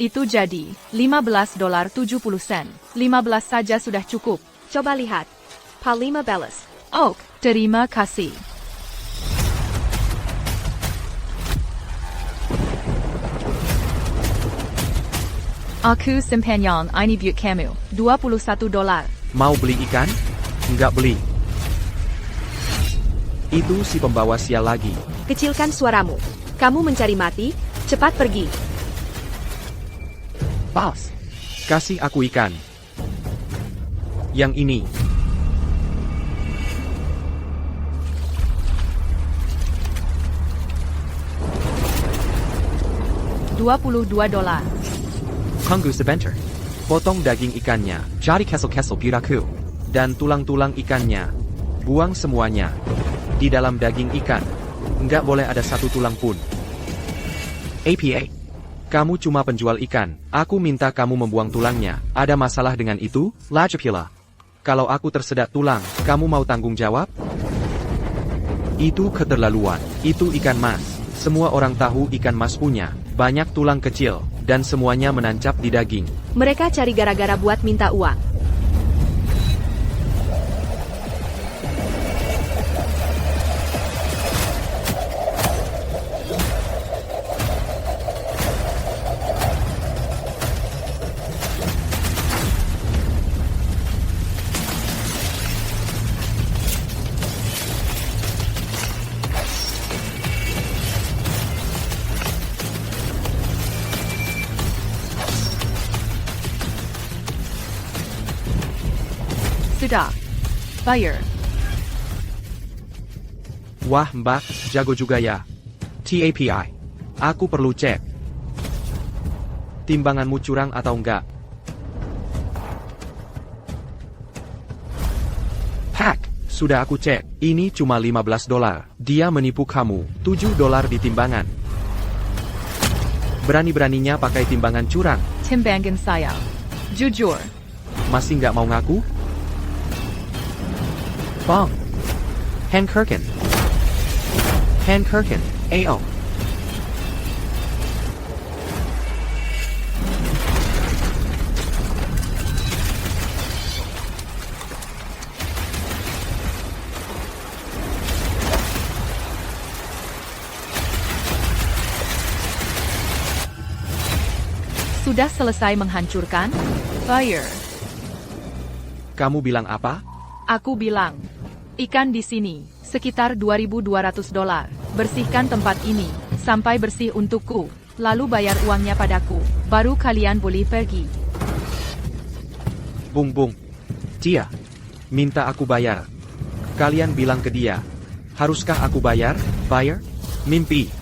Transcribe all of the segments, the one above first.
Itu jadi, $15.70. 15 saja sudah cukup. Coba lihat. $15. Oh, terima kasih. Aku simpan ini buat kamu, $21. Mau beli ikan? Enggak beli. Itu si pembawa sial lagi. Kecilkan suaramu. Kamu mencari mati, cepat pergi. Pas. Kasih aku ikan. Yang ini. $22. Tunggu sebentar. Potong daging ikannya, cari kesel-kesel piraku. Dan tulang-tulang ikannya. Buang semuanya. Di dalam daging ikan. Nggak boleh ada satu tulang pun. APA. Kamu cuma penjual ikan. Aku minta kamu membuang tulangnya. Ada masalah dengan itu? Lajapila. Kalau aku tersedak tulang, kamu mau tanggung jawab? Itu keterlaluan. Itu ikan mas. Semua orang tahu ikan mas punya banyak tulang kecil, dan semuanya menancap di daging. Mereka cari gara-gara buat minta uang. Sudah. Bayar. Wah mbak, jago juga ya. TAPI. Aku perlu cek. Timbanganmu curang atau enggak? Hack, sudah aku cek. Ini cuma $15. Dia menipu kamu. $7 di timbangan. Berani-beraninya pakai timbangan curang. Timbangan saya. Jujur. Masih nggak mau ngaku? Bang. Handkerken. Handkerken. AO. Sudah selesai menghancurkan? Bayar. Kamu bilang apa? Aku bilang. Ikan di sini, sekitar $2.200. Bersihkan tempat ini, sampai bersih untukku. Lalu bayar uangnya padaku. Baru kalian boleh pergi. Bung bung. Dia. Minta aku bayar. Kalian bilang ke dia. Haruskah aku bayar? Bayar? Mimpi.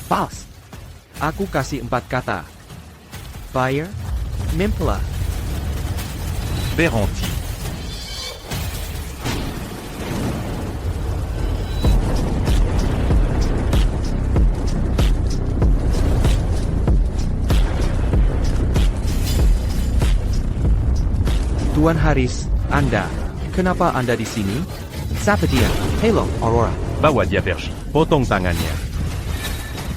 Pas. Aku kasih 4 kata. Bayar. Mimpilah. Berenti. Tuan Haris, Anda. Kenapa Anda di sini? Siapa dia? Hello, Aurora. Bawa dia pergi. Potong tangannya.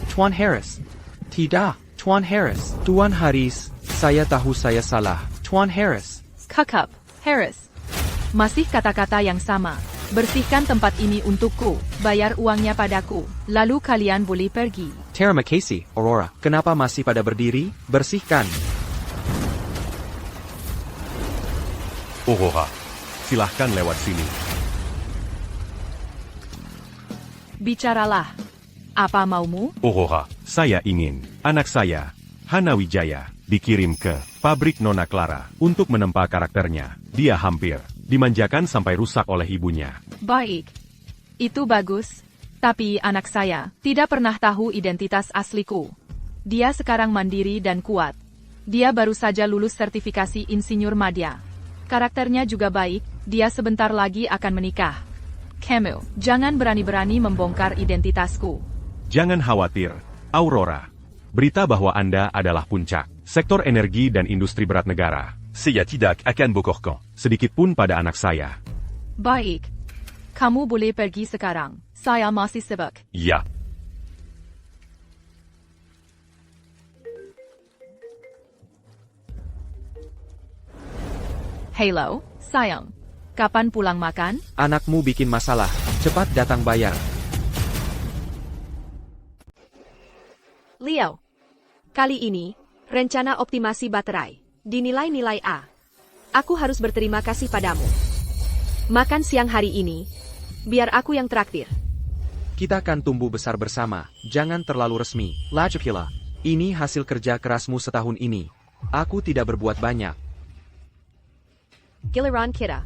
Tuan Harris. Tidak, Tuan Harris. Tuan Haris, saya tahu saya salah. Tuan Harris. Kakap, Harris. Masih kata-kata yang sama. Bersihkan tempat ini untukku. Bayar uangnya padaku. Lalu kalian boleh pergi. Terima kasih, Aurora. Kenapa masih pada berdiri? Bersihkan. Aurora. Silahkan lewat sini. Bicaralah. Apa maumu? Aurora, saya ingin anak saya, Hana Wijaya, dikirim ke pabrik Nona Clara untuk menempa karakternya. Dia hampir dimanjakan sampai rusak oleh ibunya. Baik. Itu bagus. Tapi anak saya tidak pernah tahu identitas asliku. Dia sekarang mandiri dan kuat. Dia baru saja lulus sertifikasi insinyur madya. Karakternya juga baik, dia sebentar lagi akan menikah. Kamu, jangan berani-berani membongkar identitasku. Jangan khawatir, Aurora. Berita bahwa Anda adalah puncak sektor energi dan industri berat negara. Saya tidak akan bocorkan sedikit pun pada anak saya. Baik. Kamu boleh pergi sekarang. Saya masih sibuk. Ya. Halo, sayang. Kapan pulang makan? Anakmu bikin masalah. Cepat datang bayar. Leo. Kali ini, rencana optimasi baterai dinilai nilai A. Aku harus berterima kasih padamu. Makan siang hari ini, biar aku yang traktir. Kita akan tumbuh besar bersama. Jangan terlalu resmi. Lajapila. Ini hasil kerja kerasmu setahun ini. Aku tidak berbuat banyak. Giliran kita.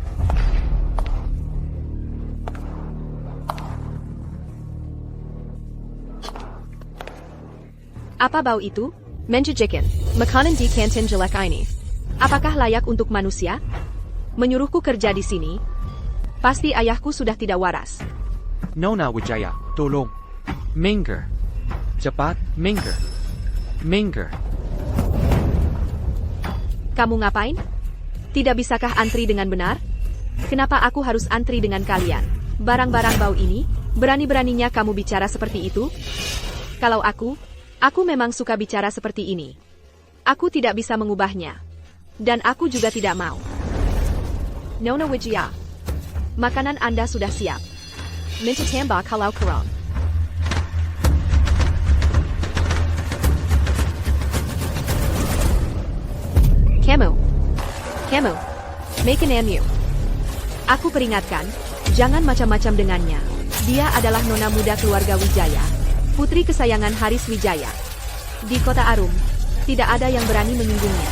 Apa bau itu? Menjajakan. Makanan di kantin jelek ini. Apakah layak untuk manusia? Menyuruhku kerja di sini? Pasti ayahku sudah tidak waras. Nona Wijaya, tolong. Minggir. Cepat, minggir. Minggir. Kamu ngapain? Tidak bisakah antri dengan benar? Kenapa aku harus antri dengan kalian? Barang-barang bau ini, berani-beraninya kamu bicara seperti itu? Kalau aku memang suka bicara seperti ini. Aku tidak bisa mengubahnya. Dan aku juga tidak mau. Nona Wijaya, makanan Anda sudah siap. Minta tambah kalau kurang. Kamu, makananmu. Aku peringatkan, jangan macam-macam dengannya. Dia adalah nona muda keluarga Wijaya, putri kesayangan Haris Wijaya. Di kota Arum, tidak ada yang berani menyinggungnya.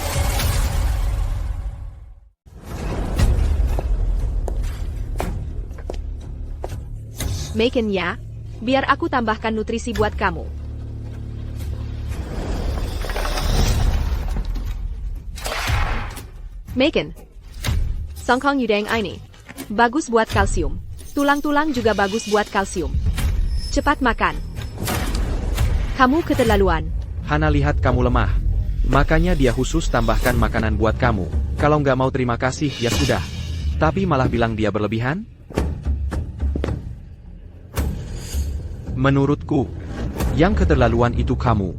Makan ya, biar aku tambahkan nutrisi buat kamu. Makan. Songkong Yudang ini. Bagus buat kalsium. Tulang-tulang juga bagus buat kalsium. Cepat makan. Kamu keterlaluan. Hana lihat kamu lemah. Makanya dia khusus tambahkan makanan buat kamu. Kalau nggak mau terima kasih, ya sudah. Tapi malah bilang dia berlebihan? Menurutku, yang keterlaluan itu kamu.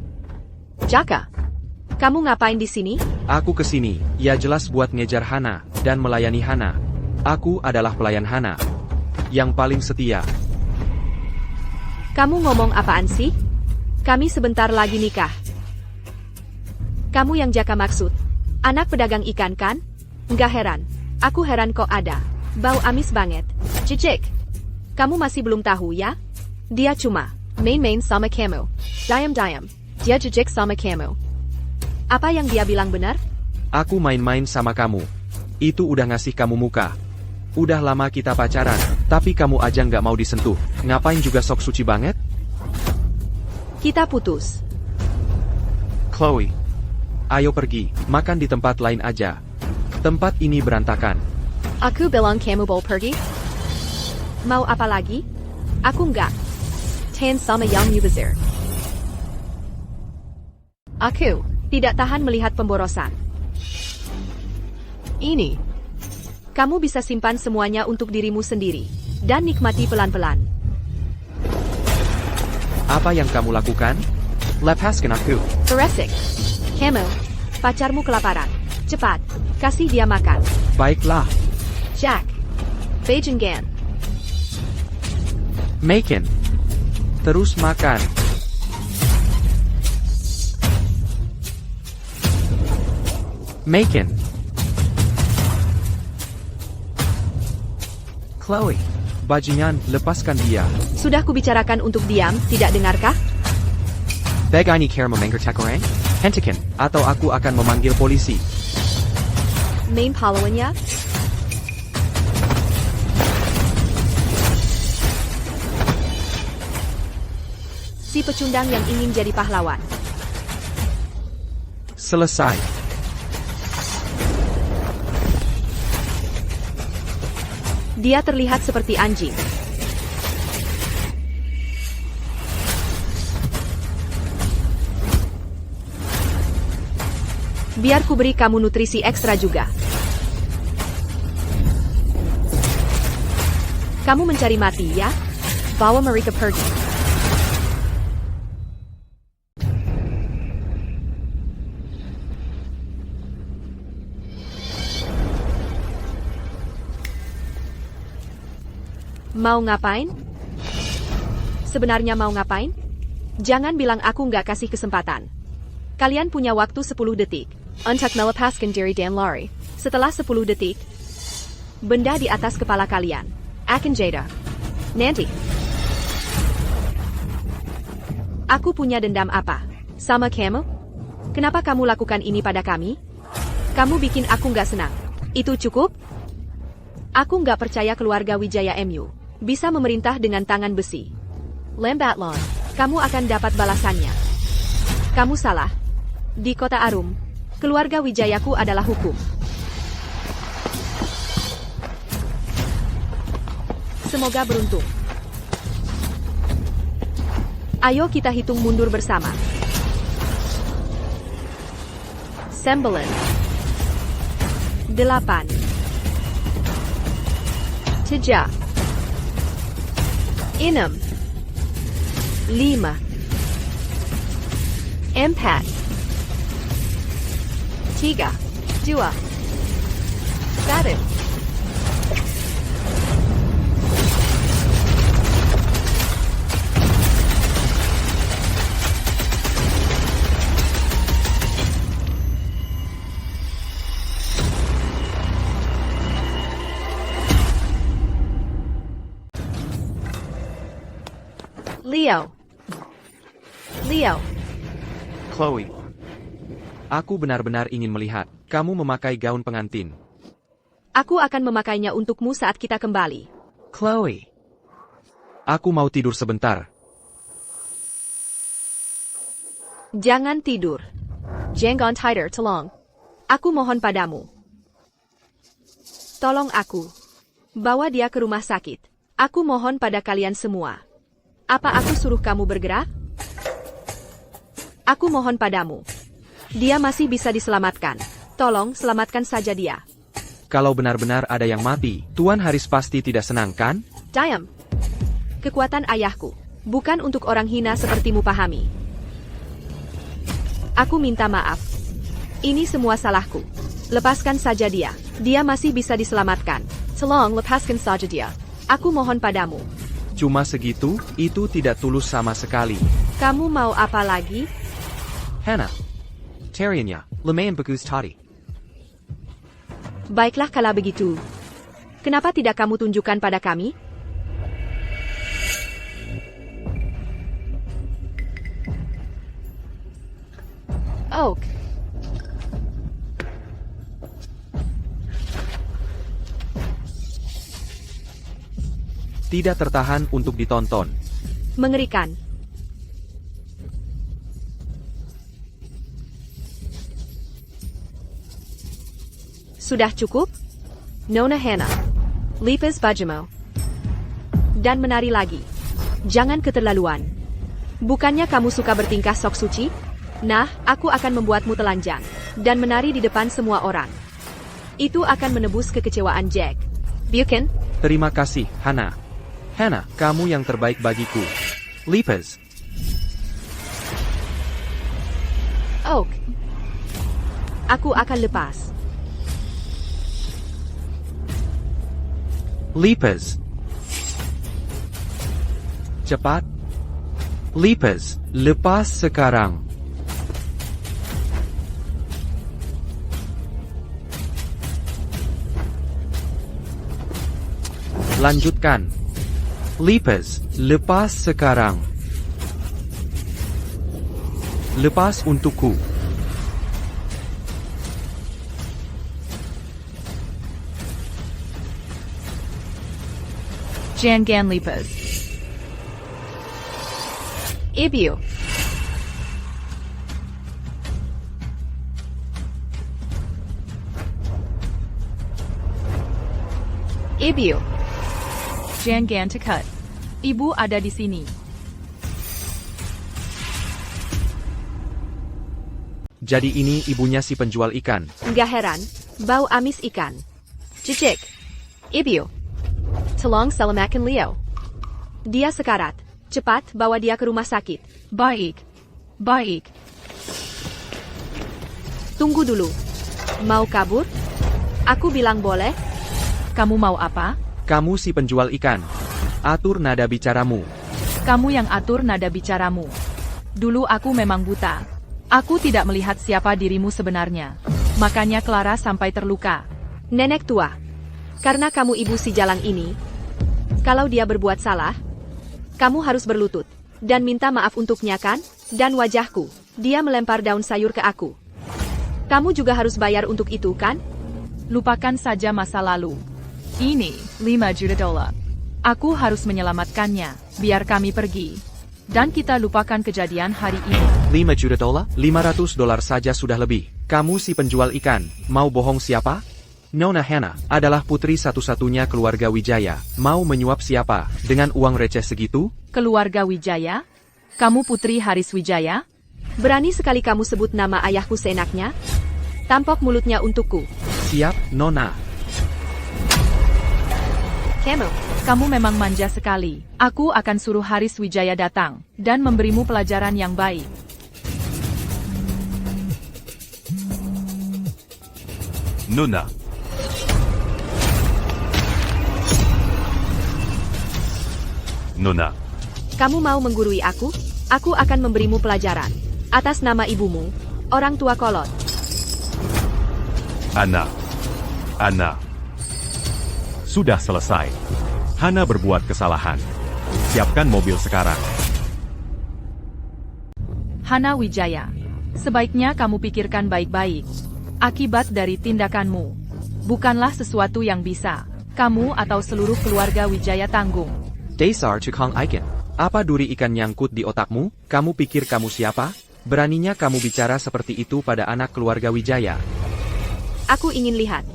Jaka, kamu ngapain di sini? Aku kesini, ya jelas buat ngejar Hana, dan melayani Hana. Aku adalah pelayan Hana. Yang paling setia. Kamu ngomong apaan sih? Kami sebentar lagi nikah. Kamu yang Jaka maksud? Anak pedagang ikan kan? Nggak heran. Aku heran kok ada. Bau amis banget. Cicik. Kamu masih belum tahu ya? Dia cuma main-main sama kamu. Diam-diam. Dia jejek sama kamu. Apa yang dia bilang benar? Aku main-main sama kamu. Itu udah ngasih kamu muka. Udah lama kita pacaran, tapi kamu aja nggak mau disentuh. Ngapain juga sok suci banget? Kita putus. Chloe, ayo pergi, makan di tempat lain aja. Tempat ini berantakan. Aku bilang kamu boleh pergi? Mau apa lagi? Aku nggak. Tan sama yang mubazir. Aku tidak tahan melihat pemborosan. Ini. Kamu bisa simpan semuanya untuk dirimu sendiri. Dan nikmati pelan-pelan. Apa yang kamu lakukan? Lepaskan aku. Beresik. Kamu. Pacarmu kelaparan. Cepat. Kasih dia makan. Baiklah. Jack. Bejenggan. Makan. Terus makan. Makan. Chloe, bajingan, lepaskan dia. Sudah kubicarakan untuk diam, tidak dengarkah? Begani care memenggertak orang? Hentikan, atau aku akan memanggil polisi. Main pahlawannya? Si pecundang yang ingin jadi pahlawan. Selesai. Dia terlihat seperti anjing. Biar ku beri kamu nutrisi ekstra juga. Kamu mencari mati ya? Bawa mereka pergi. Mau ngapain? Sebenarnya mau ngapain? Jangan bilang aku nggak kasih kesempatan. Kalian punya waktu 10 detik. Untuk melepaskan diri dan lari. Setelah 10 detik, benda di atas kepala kalian akan jatuh. Nanti. Aku punya dendam apa? Sama kamu? Kenapa kamu lakukan ini pada kami? Kamu bikin aku nggak senang. Itu cukup? Aku nggak percaya keluarga Wijaya MU bisa memerintah dengan tangan besi. Lambat laun, kamu akan dapat balasannya. Kamu salah. Di kota Arum, keluarga Wijayaku adalah hukum. Semoga beruntung. Ayo kita hitung mundur bersama. 9, 8, 7, 6, 5, 4, 3, 2, 1. Leo. Chloe. Aku benar-benar ingin melihat kamu memakai gaun pengantin. Aku akan memakainya untukmu saat kita kembali. Chloe. Aku mau tidur sebentar. Jangan tidur. Jangan tidur, tolong. Aku mohon padamu. Tolong aku. Bawa dia ke rumah sakit. Aku mohon pada kalian semua. Apa aku suruh kamu bergerak? Aku mohon padamu. Dia masih bisa diselamatkan. Tolong, selamatkan saja dia. Kalau benar-benar ada yang mati, Tuan Haris pasti tidak senang, kan? Diam. Kekuatan ayahku. Bukan untuk orang hina sepertimu, pahami. Aku minta maaf. Ini semua salahku. Lepaskan saja dia. Dia masih bisa diselamatkan. Tolong, lepaskan saja dia. Aku mohon padamu. Cuma segitu, itu tidak tulus sama sekali. Kamu mau apa lagi? Hannah. Tariannya, lumayan bagus tadi. Baiklah kalau begitu. Kenapa tidak kamu tunjukkan pada kami? Oak. Tidak tertahan untuk ditonton. Mengerikan. Sudah cukup? Nona Hannah. Lipas Bajamo. Dan menari lagi. Jangan keterlaluan. Bukannya kamu suka bertingkah sok suci? Nah, aku akan membuatmu telanjang. Dan menari di depan semua orang. Itu akan menebus kekecewaan Jack. Bukan? Terima kasih, Hannah. Hannah, kamu yang terbaik bagiku. Lipas. Oak. Aku akan lepas. Lipas. Cepat. Lipas, lepas sekarang. Lanjutkan. Lipas, lepas sekarang. Lepas untukku. Jangan lipas. Ibu. Ibu. Jangan tekat. Ibu ada di sini. Jadi ini ibunya si penjual ikan. Nggak heran, bau amis ikan. Cicik. Ibu. Tolong selamatkan Leo. Dia sekarat. Cepat bawa dia ke rumah sakit. Baik. Baik. Tunggu dulu. Mau kabur? Aku bilang boleh. Kamu mau apa? Kamu si penjual ikan. Atur nada bicaramu. Kamu yang atur nada bicaramu. Dulu aku memang buta. Aku tidak melihat siapa dirimu sebenarnya. Makanya Clara sampai terluka. Nenek tua. Karena kamu ibu si Jalang ini, kalau dia berbuat salah, kamu harus berlutut dan minta maaf untuknya kan? Dan wajahku, dia melempar daun sayur ke aku. Kamu juga harus bayar untuk itu kan? Lupakan saja masa lalu. Ini, 5 juta dolar. Aku harus menyelamatkannya, biar kami pergi. Dan kita lupakan kejadian hari ini. 5 juta dolar? 500 dolar saja sudah lebih. Kamu si penjual ikan, mau bohong siapa? Nona Hannah adalah putri satu-satunya keluarga Wijaya. Mau menyuap siapa dengan uang receh segitu? Keluarga Wijaya? Kamu putri Haris Wijaya? Berani sekali kamu sebut nama ayahku seenaknya? Tampok mulutnya untukku. Siap, Nona. Kamu. Kamu memang manja sekali. Aku akan suruh Haris Wijaya datang dan memberimu pelajaran yang baik. Nona. Nona. Kamu mau menggurui aku? Aku akan memberimu pelajaran. Atas nama ibumu, orang tua kolot. Ana. Sudah selesai. Hana berbuat kesalahan. Siapkan mobil sekarang. Hana Wijaya, sebaiknya kamu pikirkan baik-baik. Akibat dari tindakanmu, bukanlah sesuatu yang bisa kamu atau seluruh keluarga Wijaya tanggung. Dasar Cukong Ikan. Apa duri ikan nyangkut di otakmu? Kamu pikir kamu siapa? Beraninya kamu bicara seperti itu pada anak keluarga Wijaya. Aku ingin lihat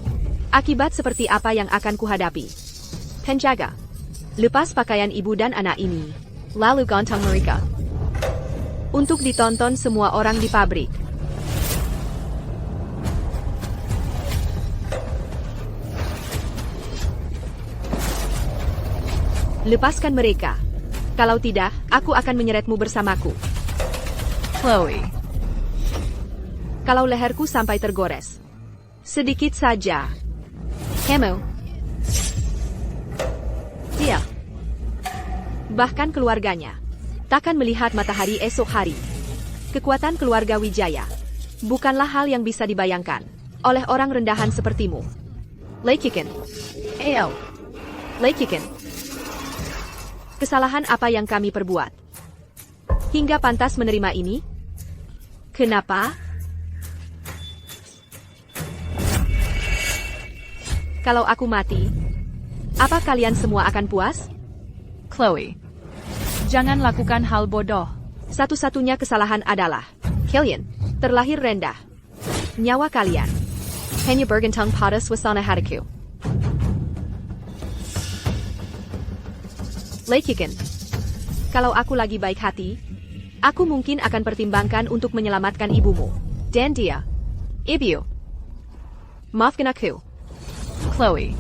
akibat seperti apa yang akan kuhadapi. Penjaga, lepas pakaian ibu dan anak ini, lalu gantang mereka. Untuk ditonton semua orang di pabrik. Lepaskan mereka. Kalau tidak, aku akan menyeretmu bersamaku. Chloe, Kalau leherku sampai tergores. Sedikit saja. Kamu. Dia. Bahkan keluarganya. Takkan melihat matahari esok hari. Kekuatan keluarga Wijaya. Bukanlah hal yang bisa dibayangkan. Oleh orang rendahan sepertimu. Leikikin. Leikikin. Kesalahan apa yang kami perbuat? Hingga pantas menerima ini? Kenapa? Kalau aku mati, apa kalian semua akan puas? Chloe, jangan lakukan hal bodoh. Satu-satunya kesalahan adalah kalian terlahir rendah. Nyawa kalian hanya bergantung pada suasana hatiku. Leikikin. Kalau aku lagi baik hati, aku mungkin akan pertimbangkan untuk menyelamatkan ibumu. Dan dia. Ibu. Maafkan aku. Chloe,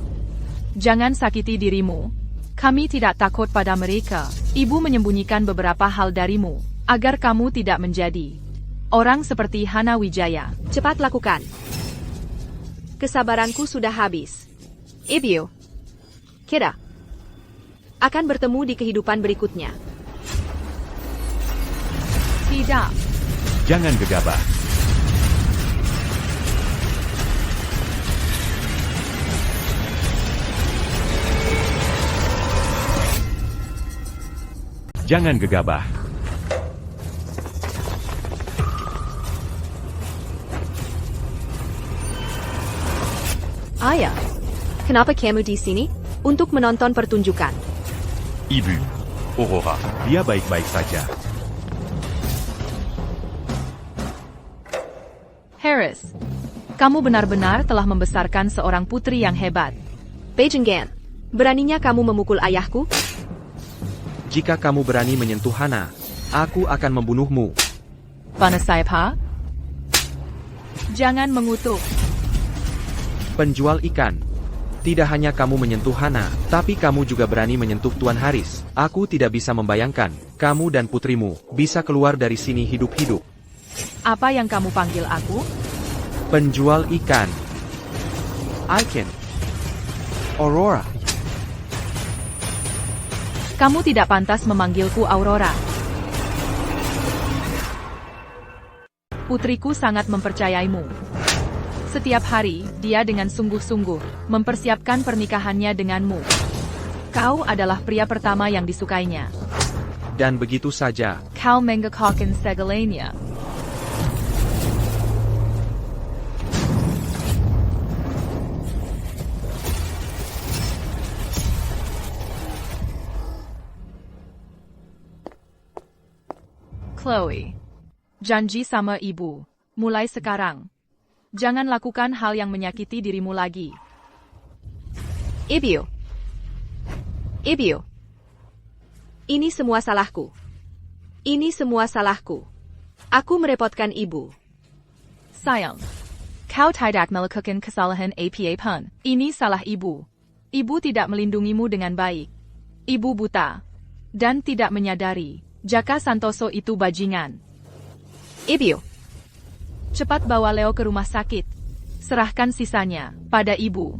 jangan sakiti dirimu. Kami tidak takut pada mereka. Ibu menyembunyikan beberapa hal darimu, agar kamu tidak menjadi orang seperti Hana Wijaya. Cepat lakukan. Kesabaranku sudah habis. Ibu. Kita akan bertemu di kehidupan berikutnya. Tidak. Jangan gegabah. Jangan gegabah. Ayah, kenapa kamu di sini? Untuk menonton pertunjukan. Ibu. Aurora, dia baik-baik saja. Harris, kamu benar-benar telah membesarkan seorang putri yang hebat. Beijinggan, beraninya kamu memukul ayahku? Jika kamu berani menyentuh Hana, aku akan membunuhmu. Panasaipa? Jangan mengutuk. Penjual ikan. Tidak hanya kamu menyentuh Hana, tapi kamu juga berani menyentuh Tuan Haris. Aku tidak bisa membayangkan, kamu dan putrimu bisa keluar dari sini hidup-hidup. Apa yang kamu panggil aku? Penjual ikan. Icon. Aurora. Kamu tidak pantas memanggilku Aurora. Putriku sangat mempercayaimu. Setiap hari, dia dengan sungguh-sungguh mempersiapkan pernikahannya denganmu. Kau adalah pria pertama yang disukainya. Dan begitu saja, Kau menggekokkan segalanya. Chloe. Janji sama ibu. Mulai sekarang. Jangan lakukan hal yang menyakiti dirimu lagi. Ibu. Ibu. Ini semua salahku. Ini semua salahku. Aku merepotkan ibu. Sayang. Kau tidak melakukan kesalahan apa-apa. Ini salah ibu. Ibu tidak melindungimu dengan baik. Ibu buta. Dan tidak menyadari. Jaka Santoso itu bajingan. Ibu. Cepat bawa Leo ke rumah sakit. Serahkan sisanya pada ibu.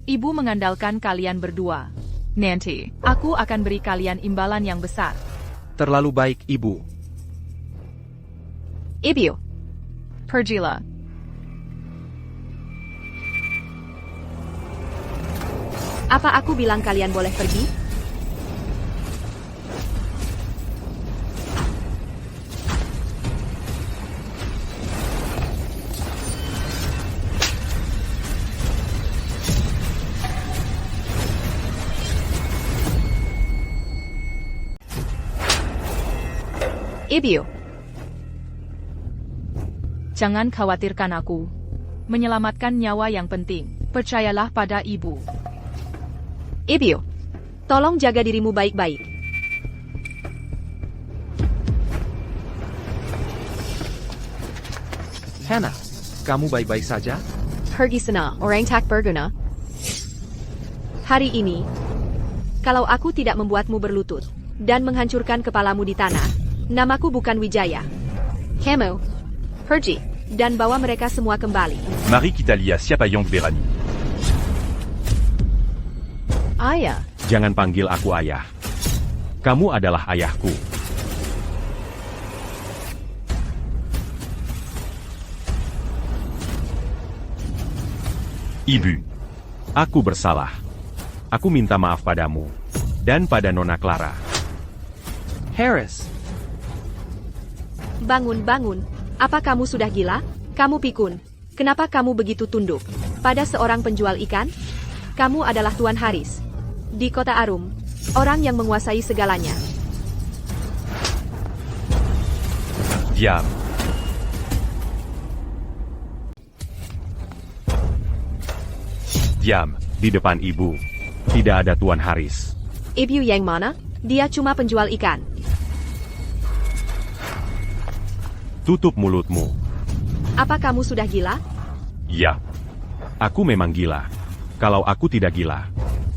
Ibu mengandalkan kalian berdua. Nanti, aku akan beri kalian imbalan yang besar. terlalu baik, Ibu. Ibu. Pergilah. Apa aku bilang kalian boleh pergi? Ibu. Jangan khawatirkan aku. Menyelamatkan nyawa yang penting. Percayalah pada ibu. Ibu. Tolong jaga dirimu baik-baik. Hannah, kamu baik-baik saja? Pergi sana, orang tak berguna. Hari ini, kalau aku tidak membuatmu berlutut dan menghancurkan kepalamu di tanah, namaku bukan Wijaya. Kamu, pergi dan bawa mereka semua kembali. Mari kita lihat siapa yang berani. Ayah. Jangan panggil aku ayah. Kamu adalah ayahku. Ibu. Aku bersalah. Aku minta maaf padamu. Dan pada Nona Clara. Harris, Bangun, bangun. Apa kamu sudah gila? Kamu pikun. Kenapa kamu begitu tunduk pada seorang penjual ikan? Kamu adalah Tuan Haris. Di kota Arum, orang yang menguasai segalanya. Diam. Diam, di depan ibu. Tidak ada Tuan Haris. Ibu yang mana? Dia cuma penjual ikan. Tutup mulutmu. Apa kamu sudah gila? Ya. Aku memang gila. Kalau aku tidak gila,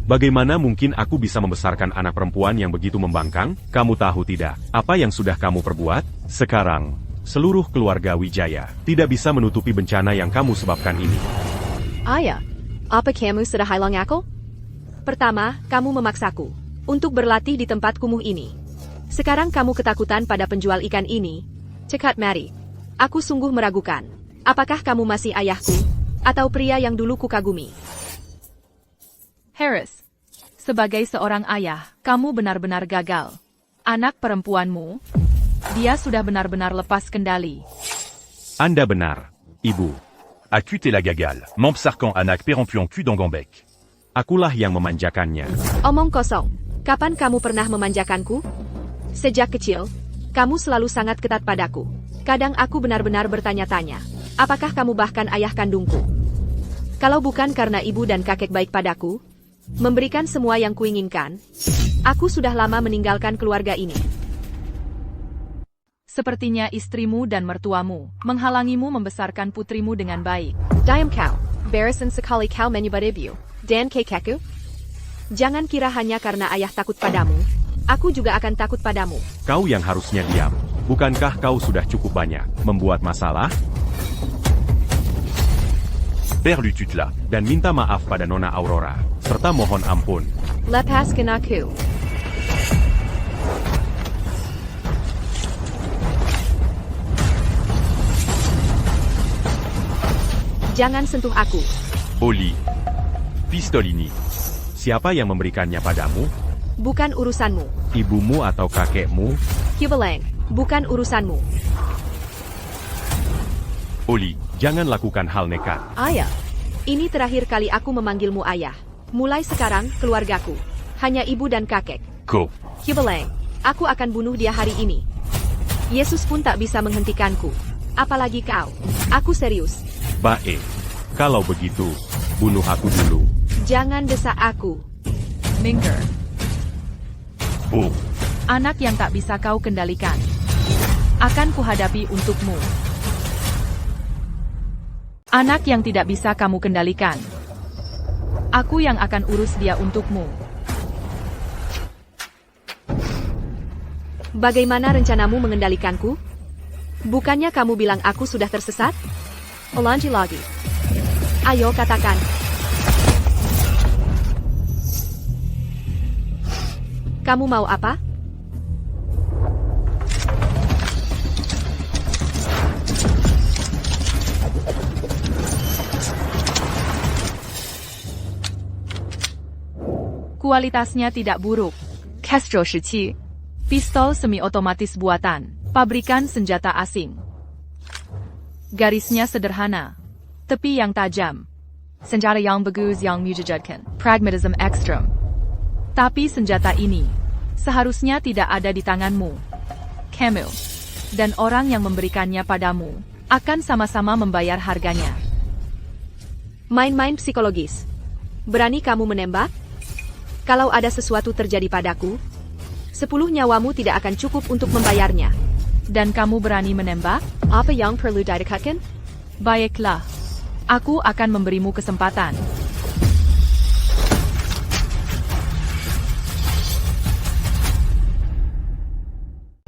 bagaimana mungkin aku bisa membesarkan anak perempuan yang begitu membangkang? Kamu tahu tidak, apa yang sudah kamu perbuat? Sekarang, seluruh keluarga Wijaya tidak bisa menutupi bencana yang kamu sebabkan ini. Ayah, apa kamu sudah hilang aku? Pertama, kamu memaksaku untuk berlatih di tempat kumuh ini. Sekarang kamu ketakutan pada penjual ikan ini. Cekat mari. Aku sungguh meragukan. Apakah kamu masih ayahku? Atau pria yang dulu kukagumi? Harris, sebagai seorang ayah, kamu benar-benar gagal. Anak perempuanmu, dia sudah benar-benar lepas kendali. Anda benar, Ibu. Aku telah gagal. Membesarkan anak perempuanku dengan baik. Akulah yang memanjakannya. Omong kosong. Kapan kamu pernah memanjakanku? Sejak kecil, kamu selalu sangat ketat padaku. Kadang aku benar-benar bertanya-tanya, apakah kamu bahkan ayah kandungku? Kalau bukan karena ibu dan kakek baik padaku, memberikan semua yang kuinginkan, aku sudah lama meninggalkan keluarga ini. Sepertinya istrimu dan mertuamu menghalangimu membesarkan putrimu dengan baik. Diam kau, barisan sekali kau menyebut ibu, dan kakekku. Jangan kira hanya karena ayah takut padamu, aku juga akan takut padamu. Kau yang harusnya diam. Bukankah kau sudah cukup banyak membuat masalah? Perlu tutla. Dan minta maaf pada Nona Aurora, serta mohon ampun Lepaskan aku. Jangan sentuh aku. Oli. Pistol ini. Siapa yang memberikannya padamu? Bukan urusanmu. Ibumu atau kakekmu? Hubeleng, bukan urusanmu. Oli, jangan lakukan hal nekat. Ayah, ini terakhir kali aku memanggilmu ayah. Mulai sekarang, keluargaku. Hanya ibu dan kakek. Go. Hubeleng, aku akan bunuh dia hari ini. Yesus pun tak bisa menghentikanku. Apalagi kau. Aku serius. Baik. Kalau begitu, bunuh aku dulu. Jangan desak aku. Minker. Oh. Anak yang tak bisa kau kendalikan. Akan kuhadapi untukmu. Anak yang tidak bisa kamu kendalikan. Aku yang akan urus dia untukmu. Bagaimana rencanamu mengendalikanku? Bukannya kamu bilang aku sudah tersesat? Ulangi lagi. Ayo katakan. Kamu mau apa? Kualitasnya tidak buruk. Castro 17. Pistol semi-otomatis buatan. Pabrikan senjata asing. Garisnya sederhana. Tepi yang tajam. Senjata yang bagus yang menjejaskan. Pragmatism ekstrem. Tapi senjata ini seharusnya tidak ada di tanganmu. Kamu dan orang yang memberikannya padamu akan sama-sama membayar harganya. Main-main psikologis. Berani kamu menembak? Kalau ada sesuatu terjadi padaku, 10 nyawamu tidak akan cukup untuk membayarnya. Dan kamu berani menembak? Apa yang perlu didekatkan? Baiklah. Aku akan memberimu kesempatan.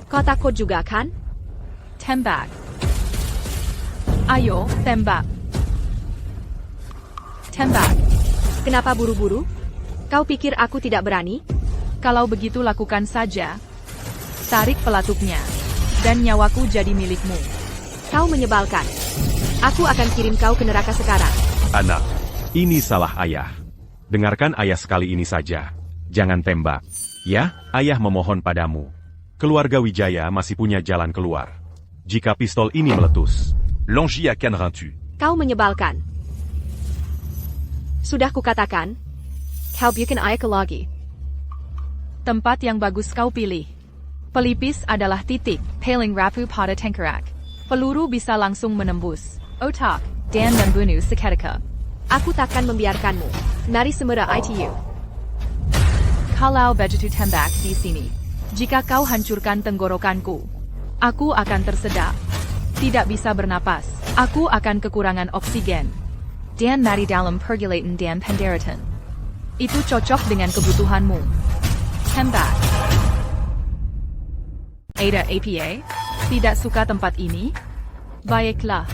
Kau takut juga kan? Tembak. Ayo, tembak. Tembak. Kenapa buru-buru? Kau pikir aku tidak berani? Kalau begitu lakukan saja. Tarik pelatuknya. Dan nyawaku jadi milikmu. Kau menyebalkan. Aku akan kirim kau ke neraka sekarang. Anak, ini salah ayah. Dengarkan ayah sekali ini saja. Jangan tembak. Ya, ayah memohon padamu. Keluarga Wijaya masih punya jalan keluar. Jika pistol ini meletus. Longi à Canrintu. Kau menyebalkan. Sudah kukatakan. Kau bikin ayah lagi. Tempat yang bagus kau pilih. Pelipis adalah titik, paling rapuh pada tengkorak. Peluru bisa langsung menembus otak, dan membunuh seketika. Aku takkan membiarkanmu. Mari semua ITU. Kalau begitu tembak di sini. Jika kau hancurkan tenggorokanku, aku akan tersedak. Tidak bisa bernapas. Aku akan kekurangan oksigen. Dan mati dalam pergulatan dan pendaratan. Itu cocok dengan kebutuhanmu. Tembak. Ada APA? Tidak suka tempat ini? Baiklah.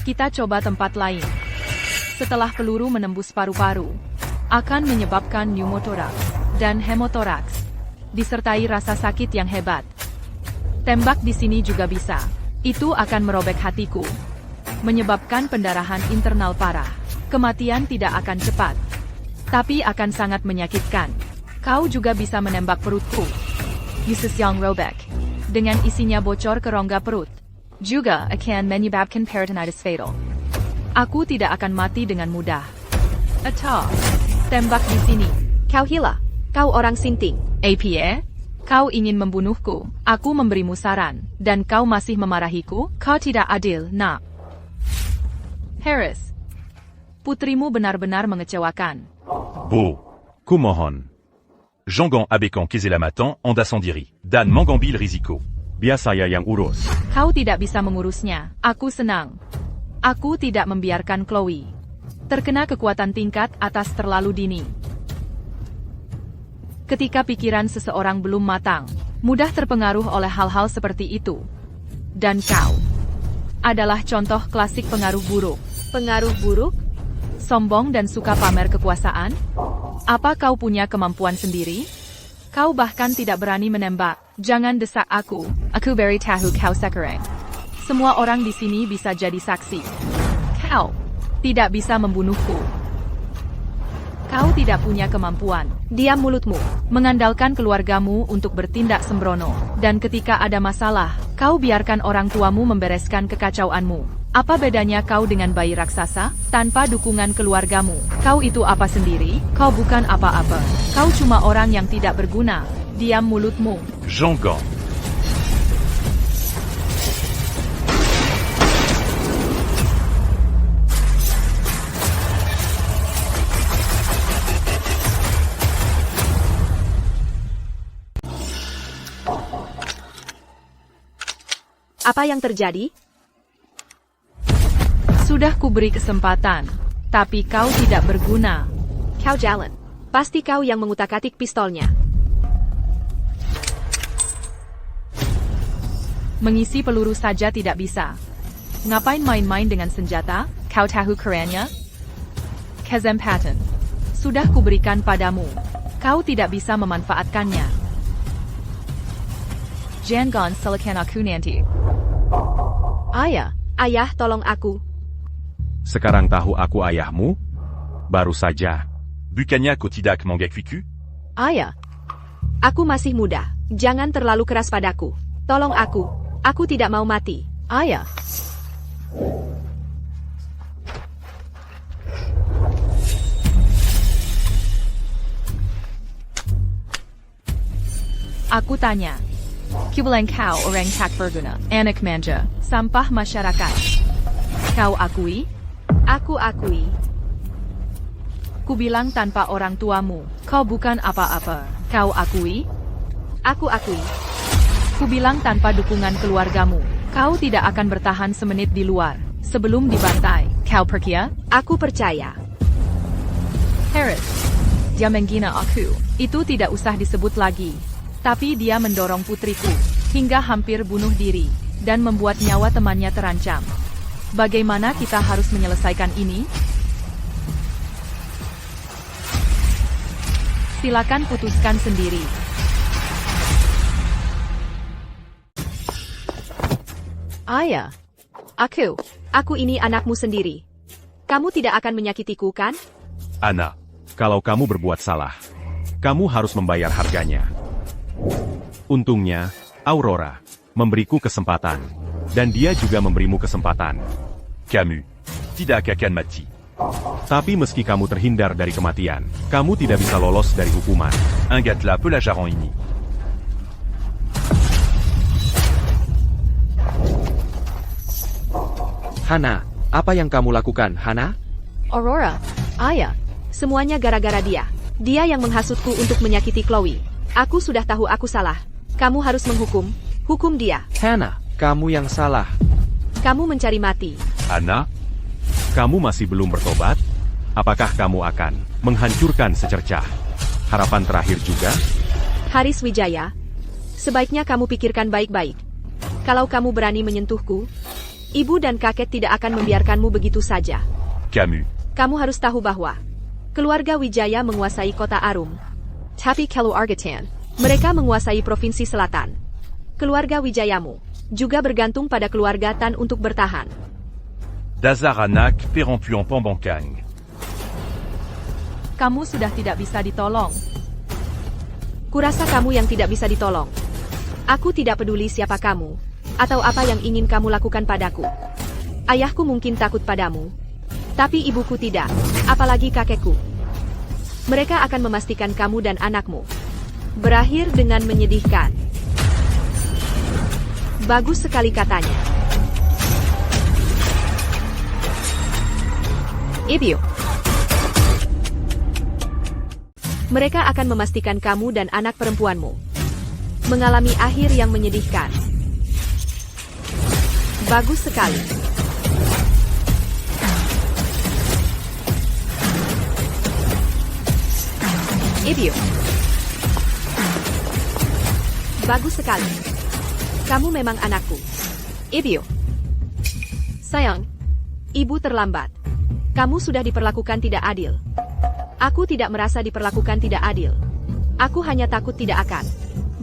Kita coba tempat lain. Setelah peluru menembus paru-paru, akan menyebabkan pneumotoraks dan hemotoraks, disertai rasa sakit yang hebat. Tembak di sini juga bisa. Itu akan merobek hatiku, menyebabkan pendarahan internal parah. Kematian tidak akan cepat, tapi akan sangat menyakitkan. Kau juga bisa menembak perutku. Usus yang robek, dengan isinya bocor ke rongga perut, juga akan menyebabkan peritonitis fatal. Aku tidak akan mati dengan mudah. Atau, tembak di sini. Kau hila. Kau orang sinting. APA? Kau ingin membunuhku. Aku memberimu saran, dan kau masih memarahiku? Kau tidak adil, nak. Harris. Putrimu benar-benar mengecewakan. Beau. Kumohon. Jangan Abekan Kezelamatan Onda Sandiri. Dan Mangambil Riziko. Biar saya yang urus. Kau tidak bisa mengurusnya. Aku senang. Aku tidak membiarkan Chloe terkena kekuatan tingkat atas terlalu dini. Ketika pikiran seseorang belum matang, mudah terpengaruh oleh hal-hal seperti itu. Dan kau adalah contoh klasik pengaruh buruk. Pengaruh buruk? Sombong dan suka pamer kekuasaan? Apa kau punya kemampuan sendiri? Kau bahkan tidak berani menembak. Jangan desak aku. Aku beri tahu kau sekarang. Semua orang di sini bisa jadi saksi. Kau tidak bisa membunuhku. Kau tidak punya kemampuan. Diam mulutmu. Mengandalkan keluargamu untuk bertindak sembrono. Dan ketika ada masalah, kau biarkan orang tuamu membereskan kekacauanmu. Apa bedanya kau dengan bayi raksasa? Tanpa dukungan keluargamu, kau itu apa sendiri? Kau bukan apa-apa. Kau cuma orang yang tidak berguna. Diam mulutmu. Jangan. Apa yang terjadi? Sudah kuberi kesempatan, tapi kau tidak berguna. Kau jalan. Pasti kau yang mengutak-atik pistolnya. Mengisi peluru saja tidak bisa. Ngapain main-main dengan senjata? Kau tahu kerennya? Kesempatan. Sudah kuberikan padamu. Kau tidak bisa memanfaatkannya. Jangan salahkan aku nanti. Ayah, tolong aku. Sekarang tahu aku ayahmu? Baru saja. Bukannya kau tidak mengakui? Ayah, aku masih muda. Jangan terlalu keras padaku. Tolong aku. Aku tidak mau mati. Ayah. Aku tanya. Kubilang kau orang tak berguna. Anak manja. Sampah masyarakat. Kau akui? Aku akui. Kubilang tanpa orang tuamu, kau bukan apa-apa. Kau akui? Aku akui. Kubilang tanpa dukungan keluargamu, kau tidak akan bertahan semenit di luar. Sebelum dibantai, kau percaya? Aku percaya. Harris. Dia menghina aku. Itu tidak usah disebut lagi. Tapi dia mendorong putriku, hingga hampir bunuh diri, dan membuat nyawa temannya terancam. Bagaimana kita harus menyelesaikan ini? Silakan putuskan sendiri. Ayah. Aku ini anakmu sendiri. Kamu tidak akan menyakitiku, kan? Ana, kalau kamu berbuat salah, kamu harus membayar harganya. Untungnya, Aurora memberiku kesempatan, dan dia juga memberimu kesempatan. Camus. Tidak akan mati. Tapi meski kamu terhindar dari kematian, kamu tidak bisa lolos dari hukuman. Un gâtelas peut la jaron ini. Hana, apa yang kamu lakukan, Hana? Aurora. Ayah. Semuanya gara-gara dia. Dia yang menghasutku untuk menyakiti Chloe. Aku sudah tahu aku salah. Kamu harus hukum dia. Hana, kamu yang salah. Kamu mencari mati. Ana, kamu masih belum bertobat? Apakah kamu akan menghancurkan secercah harapan terakhir juga? Haris Wijaya, sebaiknya kamu pikirkan baik-baik. Kalau kamu berani menyentuhku, ibu dan kakek tidak akan membiarkanmu begitu saja. Camus. Kamu harus tahu bahwa keluarga Wijaya menguasai kota Arum. Tapi keluarga mereka menguasai provinsi selatan. Keluarga Wijayamu juga bergantung pada keluarga Tan untuk bertahan. Dazaranak perempuan pembangkang. Kamu sudah tidak bisa ditolong. Kurasa kamu yang tidak bisa ditolong. Aku tidak peduli siapa kamu, atau apa yang ingin kamu lakukan padaku. Ayahku mungkin takut padamu, tapi ibuku tidak, apalagi kakekku. Mereka akan memastikan kamu dan anakmu berakhir dengan menyedihkan. Bagus sekali katanya. Ibu. Mereka akan memastikan kamu dan anak perempuanmu mengalami akhir yang menyedihkan. Bagus sekali. Ibu. Bagus sekali. Kamu memang anakku. Ibu. Sayang, ibu terlambat. Kamu sudah diperlakukan tidak adil. Aku tidak merasa diperlakukan tidak adil. Aku hanya takut tidak akan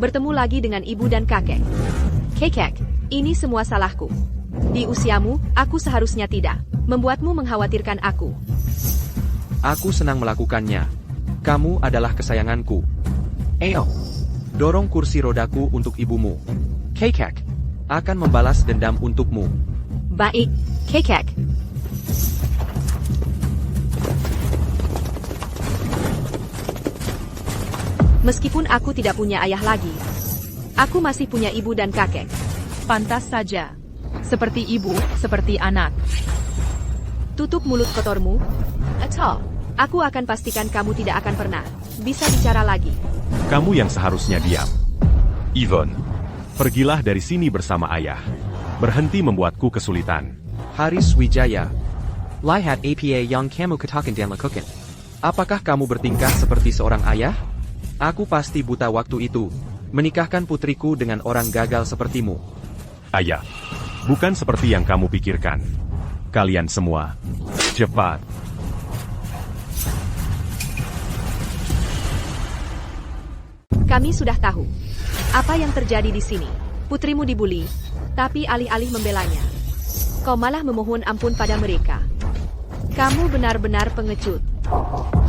bertemu lagi dengan ibu dan kakek. Kakek, ini semua salahku. Di usiamu, aku seharusnya tidak membuatmu mengkhawatirkan aku. Aku senang melakukannya. Kamu adalah kesayanganku. Ayo, dorong kursi rodaku untuk ibumu. Kakek akan membalas dendam untukmu. Baik, kakek. Meskipun aku tidak punya ayah lagi, aku masih punya ibu dan kakek. Pantas saja. Seperti ibu, seperti anak. Tutup mulut kotormu. Atau, aku akan pastikan kamu tidak akan pernah bisa bicara lagi. Kamu yang seharusnya diam. Yvonne. Pergilah dari sini bersama ayah. Berhenti membuatku kesulitan. Haris Wijaya. Lihat apa yang kamu katakan dan lakukan. Apakah kamu bertingkah seperti seorang ayah? Aku pasti buta waktu itu. Menikahkan putriku dengan orang gagal sepertimu. Ayah, bukan seperti yang kamu pikirkan. Kalian semua, cepat. Kami sudah tahu apa yang terjadi di sini. Putrimu dibuli, tapi alih-alih membelanya, kau malah memohon ampun pada mereka. Kamu benar-benar pengecut.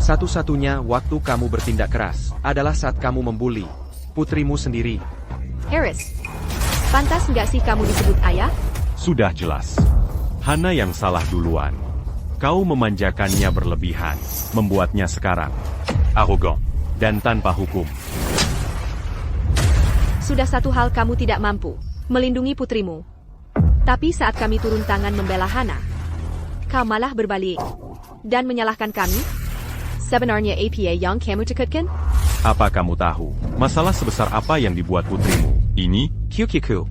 Satu-satunya waktu kamu bertindak keras adalah saat kamu membuli putrimu sendiri. Haris, pantas nggak sih kamu disebut ayah? Sudah jelas. Hana yang salah duluan. Kau memanjakannya berlebihan, membuatnya sekarang Arrogant. dan tanpa hukum. Sudah satu hal kamu tidak mampu melindungi putrimu. Tapi saat kami turun tangan membela Hana, kau malah berbalik dan menyalahkan kami? Sebenarnya apa yang kamu takutkan? Apa kamu tahu, masalah sebesar apa yang dibuat putrimu? Ini, Kyukiku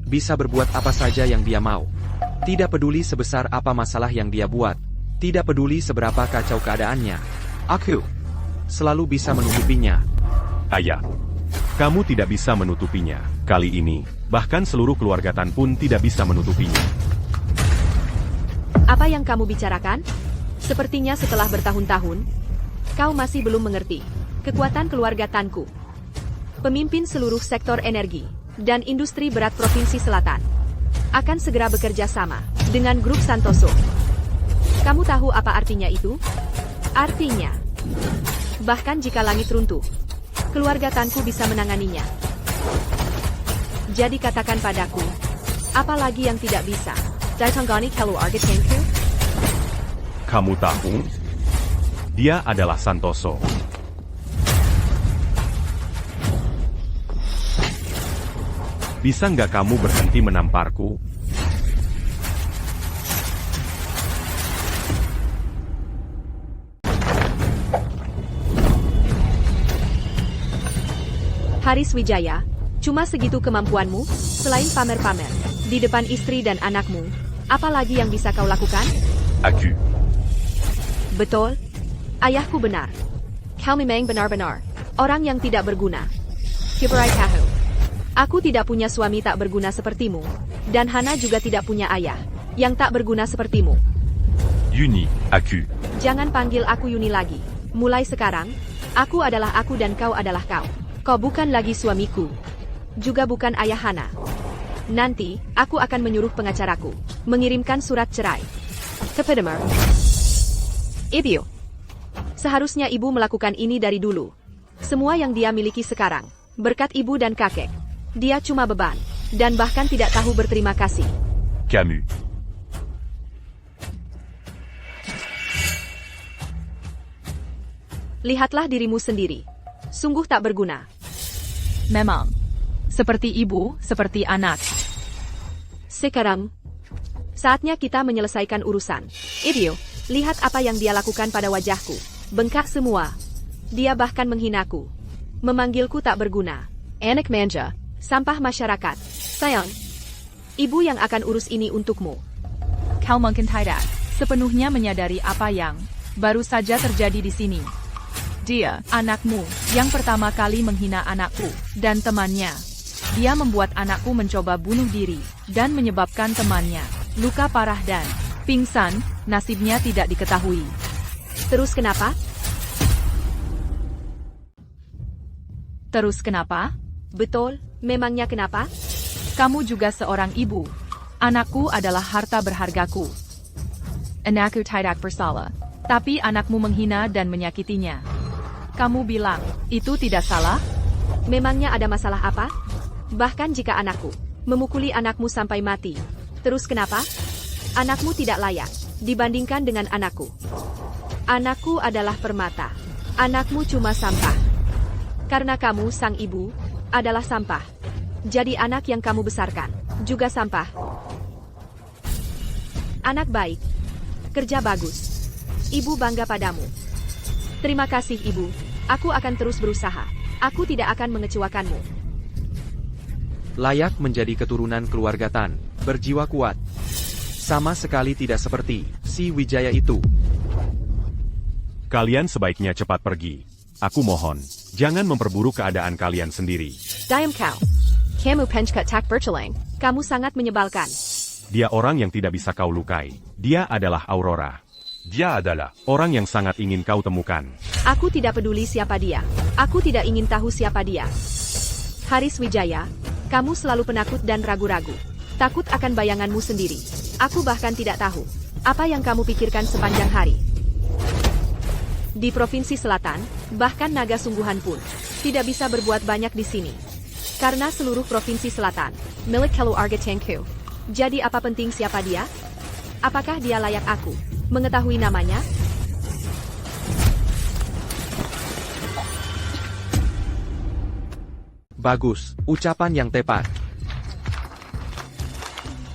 bisa berbuat apa saja yang dia mau. Tidak peduli sebesar apa masalah yang dia buat. Tidak peduli seberapa kacau keadaannya. Aku selalu bisa menutupinya. Ayah, kamu tidak bisa menutupinya. Kali ini, bahkan seluruh keluarga Tan pun tidak bisa menutupinya. Apa yang kamu bicarakan? Sepertinya setelah bertahun-tahun, kau masih belum mengerti kekuatan keluarga Tanku. Pemimpin seluruh sektor energi dan industri berat Provinsi Selatan akan segera bekerja sama dengan grup Santoso. Kamu tahu apa artinya itu? Artinya, bahkan jika langit runtuh, keluarga Tanku bisa menanganinya. Jadi katakan padaku, apa lagi yang tidak bisa? Datanggani keluarga Tanku? Kamu tahu? Dia adalah Santoso. Bisa nggak kamu berhenti menamparku? Haris Wijaya, cuma segitu kemampuanmu? Selain pamer-pamer di depan istri dan anakmu, apa lagi yang bisa kau lakukan? Aku. Betul. Ayahku benar. Kau memang benar-benar orang yang tidak berguna. Kiberai Kahu. Aku tidak punya suami tak berguna sepertimu. Dan Hana juga tidak punya ayah yang tak berguna sepertimu. Yuni, aku. Jangan panggil aku Yuni lagi. Mulai sekarang, aku adalah aku dan kau adalah kau. Kau bukan lagi suamiku. Juga bukan ayah Hana. Nanti, aku akan menyuruh pengacaraku mengirimkan surat cerai kepadamu. Ibu. Seharusnya ibu melakukan ini dari dulu. Semua yang dia miliki sekarang, berkat ibu dan kakek. Dia cuma beban, dan bahkan tidak tahu berterima kasih. Camus. Lihatlah dirimu sendiri. Sungguh tak berguna. Memang. Seperti ibu, seperti anak. Sekarang, saatnya kita menyelesaikan urusan. Ibu, lihat apa yang dia lakukan pada wajahku. Bengkak semua. Dia bahkan menghinaku. Memanggilku tak berguna. Anak manja. Sampah masyarakat. Sayang. Ibu yang akan urus ini untukmu. Kau mungkin tidak sepenuhnya menyadari apa yang baru saja terjadi di sini. Dia, anakmu, yang pertama kali menghina anakku dan temannya. Dia membuat anakku mencoba bunuh diri dan menyebabkan temannya luka parah dan pingsan. Nasibnya tidak diketahui. Terus kenapa? Terus kenapa? Betul, memangnya kenapa? Kamu juga seorang ibu. Anakku adalah harta berhargaku. Anakku tidak bersalah. Tapi anakmu menghina dan menyakitinya. Kamu bilang, itu tidak salah? Memangnya ada masalah apa? Bahkan jika anakku memukuli anakmu sampai mati. Terus kenapa? Anakmu tidak layak dibandingkan dengan anakku. Anakku adalah permata. Anakmu cuma sampah. Karena kamu, sang ibu, adalah sampah. Jadi anak yang kamu besarkan juga sampah. Anak baik. Kerja bagus. Ibu bangga padamu. Terima kasih, Ibu. Aku akan terus berusaha. Aku tidak akan mengecewakanmu. Layak menjadi keturunan keluarga Tan, berjiwa kuat. Sama sekali tidak seperti si Wijaya itu. Kalian sebaiknya cepat pergi. Aku mohon, jangan memperburuk keadaan kalian sendiri. Diam kau. Kamu penchkat tak bercelang. Kamu sangat menyebalkan. Dia orang yang tidak bisa kau lukai. Dia adalah Aurora. Dia adalah Orang yang sangat ingin kau temukan. Aku tidak peduli siapa dia. Aku tidak ingin tahu siapa dia. Haris Wijaya, kamu selalu penakut dan ragu-ragu. Takut akan bayanganmu sendiri. Aku bahkan tidak tahu apa yang kamu pikirkan sepanjang hari. Di Provinsi Selatan, bahkan naga sungguhan pun tidak bisa berbuat banyak di sini. Karena seluruh Provinsi Selatan milik keluarga Tengku. Jadi apa penting siapa dia? Apakah dia layak aku mengetahui namanya? Bagus, ucapan yang tepat.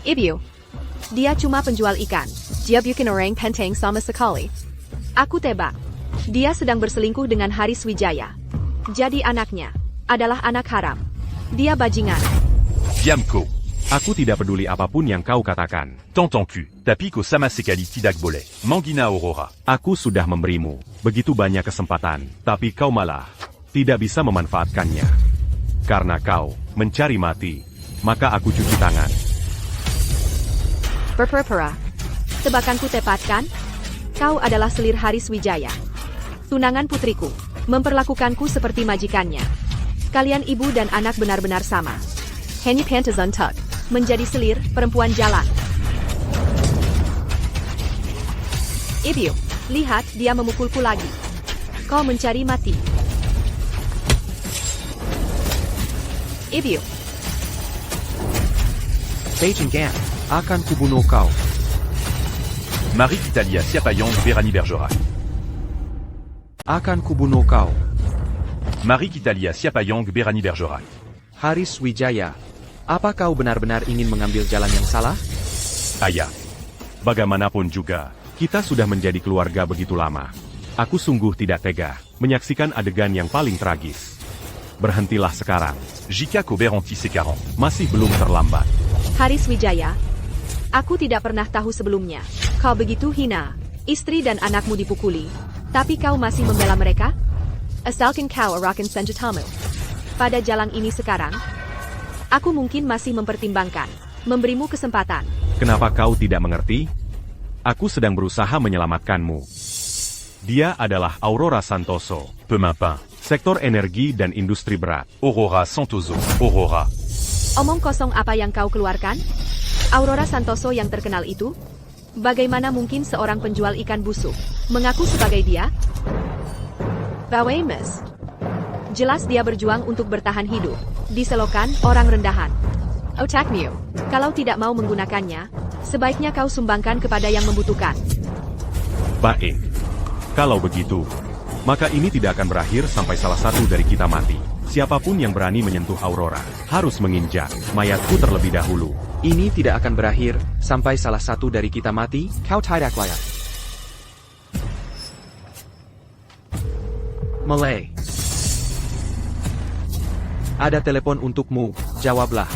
Ibu. Dia cuma penjual ikan. Dia bukan orang penting sama sekali. Aku tebak. Dia sedang berselingkuh dengan Haris Wijaya. Jadi anaknya adalah anak haram. Dia bajingan. Diamko. Aku tidak peduli apapun yang kau katakan. Tantanku. Tapiko sama sekali tidak boleh. Mangina Aurora. Aku sudah memberimu begitu banyak kesempatan, tapi kau malah tidak bisa memanfaatkannya. Karena kau mencari mati, maka aku cuci tangan. Berpura-pura. Tebakanku tepat kan? Kau adalah selir Haris Wijaya. Tunangan putriku. Memperlakukanku seperti majikannya. Kalian ibu dan anak benar-benar sama. Hanya pantas untuk. Menjadi selir, perempuan jalan. Ibu, lihat dia memukulku lagi. Kau mencari mati. Ibu. Beijing Gan, akan kubunuh kau. Marie Italia Siapayong Berani Bergerac. Akan kubunuh kau. Marie Italia Siapayong Berani Bergerac. Haris Wijaya, apa kau benar-benar ingin mengambil jalan yang salah? Ayah, bagaimanapun juga, kita sudah menjadi keluarga begitu lama. Aku sungguh tidak tega menyaksikan adegan yang paling tragis. Berhentilah sekarang. Jika Koberanti Sekarang. Masih belum terlambat. Haris Wijaya. Aku tidak pernah tahu sebelumnya. Kau begitu hina. Istri dan anakmu dipukuli. Tapi kau masih membela mereka? Asalkan kau arahkan senjatamu. Pada jalan ini sekarang, aku mungkin masih mempertimbangkan memberimu kesempatan. Kenapa kau tidak mengerti? Aku sedang berusaha menyelamatkanmu. Dia adalah Aurora Santoso. Pemimpin. Sektor energi dan industri berat. Aurora Santoso. Aurora. Omong kosong apa yang kau keluarkan? Aurora Santoso yang terkenal itu? Bagaimana mungkin seorang penjual ikan busuk mengaku sebagai dia? Bawemes. Jelas dia berjuang untuk bertahan hidup. Diselokan orang rendahan. Otakmu. Kalau tidak mau menggunakannya, sebaiknya kau sumbangkan kepada yang membutuhkan. Baik. Kalau begitu, maka ini tidak akan berakhir sampai salah satu dari kita mati. Siapapun yang berani menyentuh Aurora, harus menginjak mayatku terlebih dahulu. Ini tidak akan berakhir sampai salah satu dari kita mati, kau tidak layak. Malay. Ada telepon untukmu, jawablah.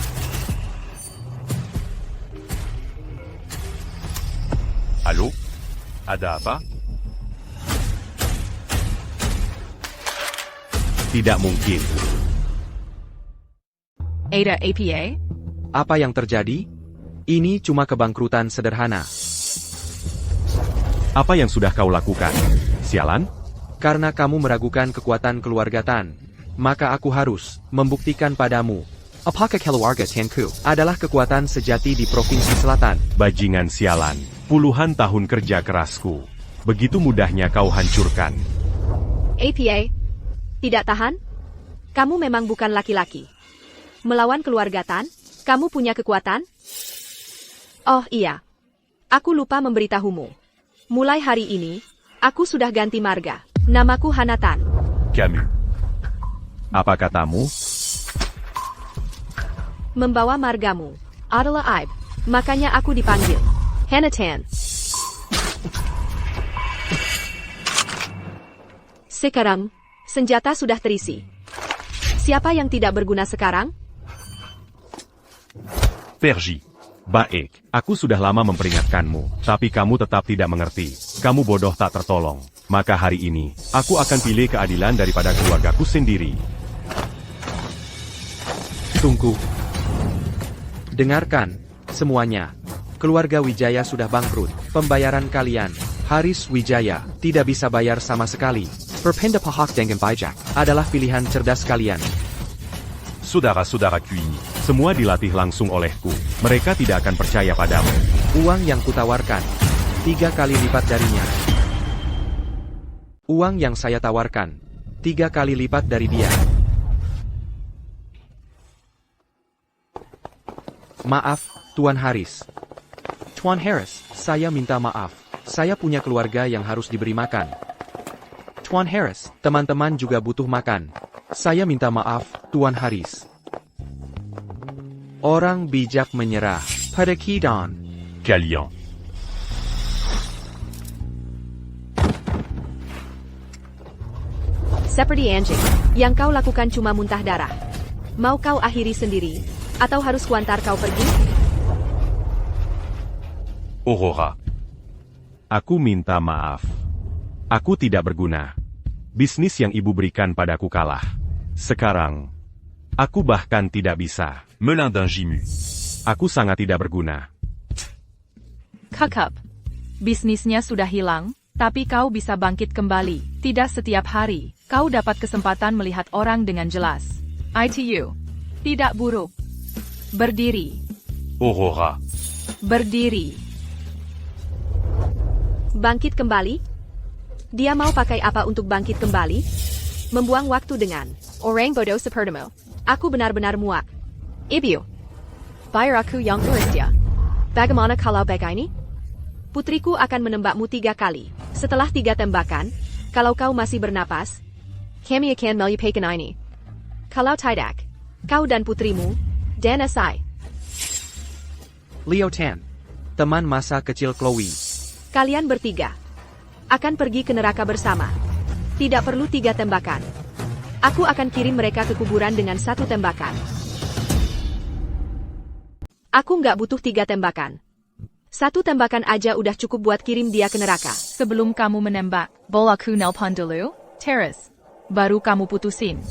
Halo? Ada apa? Tidak mungkin. Ada APA? Apa yang terjadi? Ini cuma kebangkrutan sederhana. Apa yang sudah kau lakukan? Sialan? Karena kamu meragukan kekuatan keluarga Tan. maka aku harus membuktikan padamu. Apakah keluarga Tianku adalah kekuatan sejati di Provinsi Selatan? Bajingan sialan, puluhan tahun kerja kerasku. Begitu mudahnya kau hancurkan. APA, tidak tahan? Kamu memang bukan laki-laki. Melawan keluarga Tan, kamu punya kekuatan? Oh iya, aku lupa memberitahumu. Mulai hari ini, aku sudah ganti marga. Namaku Hana Tan. Camus. Apa katamu? Membawa margamu adalah aib, makanya aku dipanggil Hana Tan. Sekarang, senjata sudah terisi. Siapa yang tidak berguna sekarang? Pergi. Baik, aku sudah lama memperingatkanmu, tapi kamu tetap tidak mengerti. Kamu bodoh tak tertolong. Maka hari ini, aku akan pilih keadilan daripada keluargaku sendiri. Tunggu. Dengarkan, semuanya. Keluarga Wijaya sudah bangkrut. Pembayaran kalian, Haris Wijaya, tidak bisa bayar sama sekali. Berpindah pihak dengan pajak adalah pilihan cerdas kalian. Saudara-saudaraku ini, semua dilatih langsung olehku. Mereka tidak akan percaya padamu. Uang yang kutawarkan, 3 kali lipat darinya. Uang yang saya tawarkan, 3 kali lipat dari dia. Maaf, Tuan Haris. Tuan Harris, saya minta maaf. Saya punya keluarga yang harus diberi makan. Tuan Harris, teman-teman juga butuh makan. Saya minta maaf, Tuan Haris. Orang bijak menyerah pada Kidon. Kalian. Seperti anjing, yang kau lakukan cuma muntah darah. Mau kau akhiri sendiri, atau harus kuantar kau pergi? Aurora. Aku minta maaf. Aku tidak berguna. Bisnis yang ibu berikan padaku kalah. Sekarang, aku bahkan tidak bisa. Melin d'un Jimu. Aku sangat tidak berguna. Kakap. Bisnisnya sudah hilang, tapi kau bisa bangkit kembali. Tidak setiap hari, kau dapat kesempatan melihat orang dengan jelas. ITU. Tidak buruk. Berdiri. Aurora. Berdiri. Bangkit kembali? Dia mau pakai apa untuk bangkit kembali? Membuang waktu dengan orang bodoh sepertimu. Aku benar-benar muak. Ibu. Bayar aku yang Euristia. Bagaimana kalau begini? Putriku akan menembakmu 3 kali. Setelah 3 tembakan, kalau kau masih bernapas, kami akan melupakan ini. Kalau tidak, kau dan putrimu, dan asai. Leo Tan, teman masa kecil Chloe. Kalian bertiga akan pergi ke neraka bersama. Tidak perlu 3 tembakan. Aku akan kirim mereka ke kuburan dengan 1 tembakan. Aku nggak butuh 3 tembakan. 1 tembakan aja udah cukup buat kirim dia ke neraka. Sebelum kamu menembak, boleh aku nelpon dulu? Terus. Baru kamu putusin.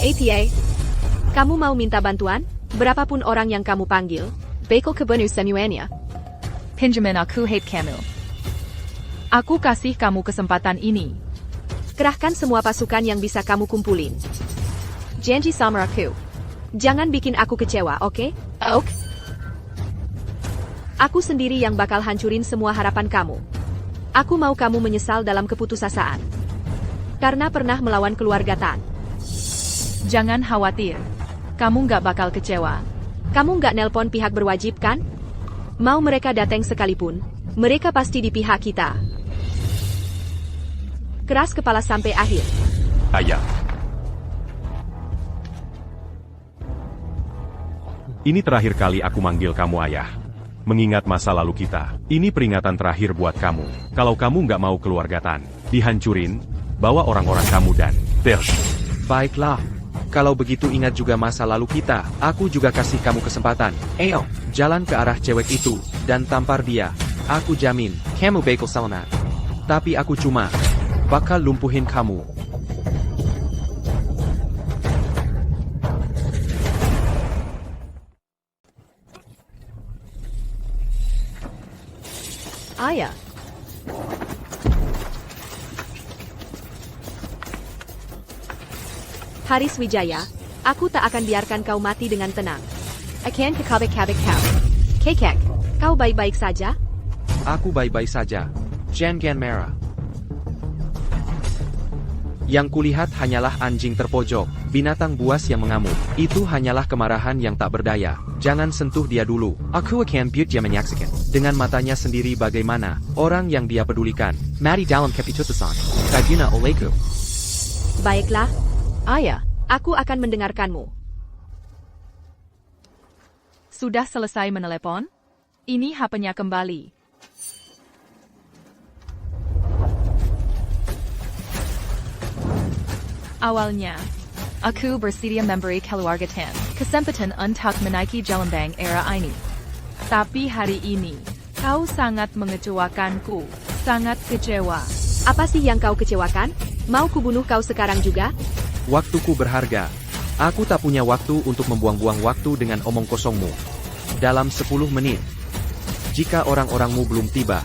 APA, kamu mau minta bantuan? Berapapun orang yang kamu panggil, bakal kebunuh semuanya. Pinjaman aku hate kamu. Aku kasih kamu kesempatan ini. Kerahkan semua pasukan yang bisa kamu kumpulin. Janji sama aku. Jangan bikin aku kecewa, oke? Oke. Aku sendiri yang bakal hancurin semua harapan kamu. Aku mau kamu menyesal dalam keputusasaan. Karena pernah melawan keluarga Tan. Jangan khawatir. Kamu nggak bakal kecewa. Kamu nggak nelpon pihak berwajib kan? Mau mereka datang sekalipun, mereka pasti di pihak kita. Keras kepala sampai akhir. Aya. Ini terakhir kali aku manggil kamu ayah. Mengingat masa lalu kita, ini peringatan terakhir buat kamu. Kalau kamu nggak mau keluarga Tan dihancurin, bawa orang-orang kamu dan Pergi. Baiklah. Kalau begitu ingat juga masa lalu kita, aku juga kasih kamu kesempatan. Ayo, jalan ke arah cewek itu, dan tampar dia. Aku jamin, kamu bakal selamat. Tapi aku cuma bakal lumpuhin kamu. Ayah. Haris Wijaya, aku tak akan biarkan kau mati dengan tenang. Akan kekabik-kabik kau. Kekek, kau baik-baik saja? Aku baik-baik saja. Jangan merah. Yang kulihat hanyalah anjing terpojok, binatang buas yang mengamuk. Itu hanyalah kemarahan yang tak berdaya. Jangan sentuh dia dulu. Aku akan biar dia menyaksikan dengan matanya sendiri bagaimana orang yang dia pedulikan mati dalam keputusan. Kagina olehku. Baiklah, Ayah, aku akan mendengarkanmu. sudah selesai menelepon? Ini HP-nya kembali. Awalnya, aku bersedia memberi keluarga Tan kesempatan untuk menaiki Jelembang era ini. Tapi hari ini, kau sangat mengecewakanku. Sangat kecewa. Apa sih yang kau kecewakan? Mau kubunuh kau sekarang juga? Waktuku berharga. Aku tak punya waktu untuk membuang-buang waktu dengan omong kosongmu. Dalam 10 menit. Jika orang-orangmu belum tiba.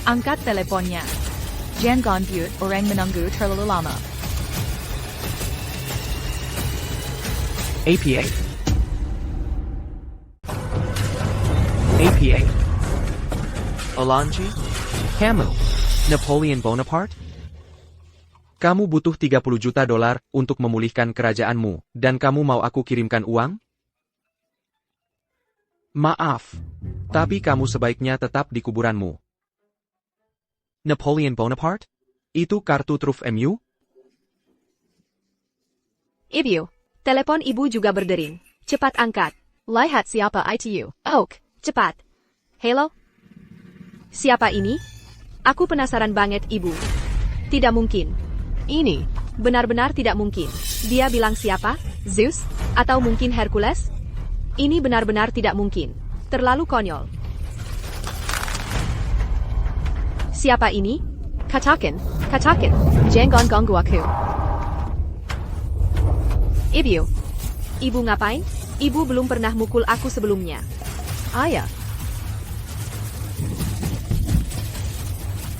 Angkat teleponnya. Jangan buat orang menunggu terlalu lama. APA. APA. Olanji? Kamu? Napoleon Bonaparte? Kamu butuh 30 juta dolar untuk memulihkan kerajaanmu, dan kamu mau aku kirimkan uang? Maaf. Tapi kamu sebaiknya tetap di kuburanmu. Napoleon Bonaparte? Itu kartu truf MU? Ibu, telepon ibu juga berdering. Cepat angkat. Lihat siapa itu. Oak, cepat. Hello? Siapa ini? Aku penasaran banget, ibu. Tidak mungkin. Ini benar-benar tidak mungkin. Dia bilang siapa? Zeus? Atau mungkin Hercules? Ini benar-benar tidak mungkin. Terlalu konyol. Siapa ini? Katakan. Jangan ganggu aku. Ibu ngapain? Ibu belum pernah mukul aku sebelumnya. Ayah,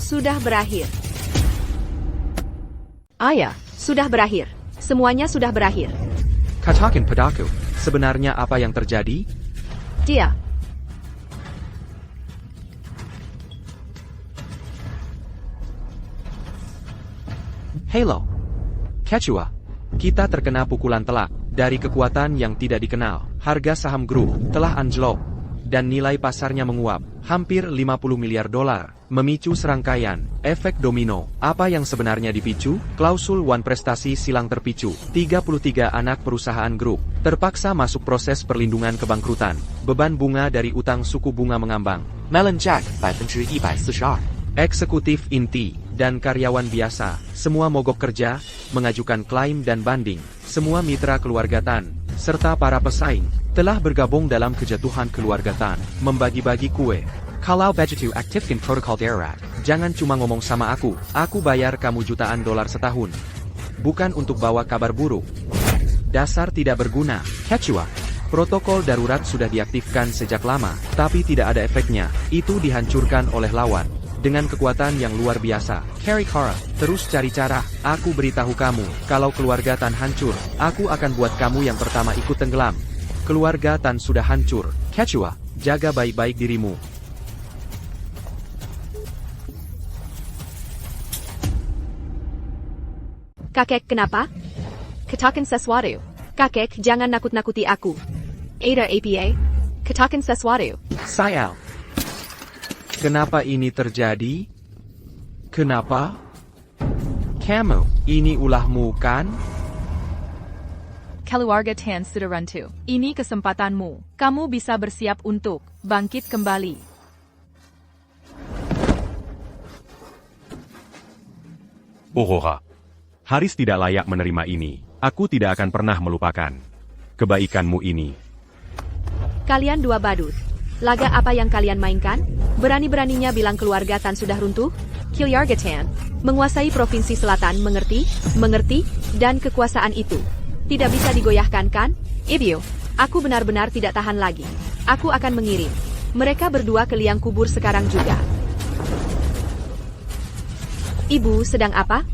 Sudah berakhir. ayah, Sudah berakhir. Semuanya sudah berakhir. Katakan padaku, sebenarnya apa yang terjadi? Dia. Halo. Quechua. Kita terkena pukulan telak. Dari kekuatan yang tidak dikenal, harga saham grup telah anjlok. Dan nilai pasarnya menguap, hampir 50 miliar dolar. Memicu serangkaian, efek domino. Apa yang sebenarnya dipicu? Klausul One prestasi silang terpicu. 33 anak perusahaan grup terpaksa masuk proses perlindungan kebangkrutan. Beban bunga dari utang suku bunga mengambang. Melonjak 142%. Eksekutif inti dan karyawan biasa, semua mogok kerja, mengajukan klaim dan banding. Semua mitra keluarga Tan, serta para pesaing, telah bergabung dalam kejatuhan keluarga Tan, membagi-bagi kue. Kalau begitu aktifkan protokol darurat. Jangan cuma ngomong sama aku bayar kamu jutaan dolar setahun. Bukan untuk bawa kabar buruk. Dasar tidak berguna, Quechua. Protokol darurat sudah diaktifkan sejak lama, tapi tidak ada efeknya. Itu dihancurkan oleh lawan. Dengan kekuatan yang luar biasa, Carry Kara, terus cari cara. Aku beritahu kamu, kalau keluarga Tan hancur, aku akan buat kamu yang pertama ikut tenggelam. Keluarga Tan sudah hancur. Quechua, jaga baik-baik dirimu. Kakek, kenapa? Katakan sesuatu. Kakek, jangan nakut-nakuti aku. Ada APA. Katakan sesuatu. Sayal. Kenapa ini terjadi? Kenapa? Kamu, ini ulahmu kan? keluarga Tan sudah runtuh. Ini kesempatanmu. Kamu bisa bersiap untuk bangkit kembali. Aurora. Haris tidak layak menerima ini. Aku tidak akan pernah melupakan kebaikanmu ini. Kalian dua badut. Laga apa yang kalian mainkan? Berani-beraninya bilang keluarga Tan sudah runtuh? Keluarga Tan menguasai provinsi selatan, mengerti? Mengerti? Dan kekuasaan itu tidak bisa digoyahkan, kan? Ibu, aku benar-benar tidak tahan lagi. Aku akan mengirim mereka berdua ke liang kubur sekarang juga. Ibu sedang apa?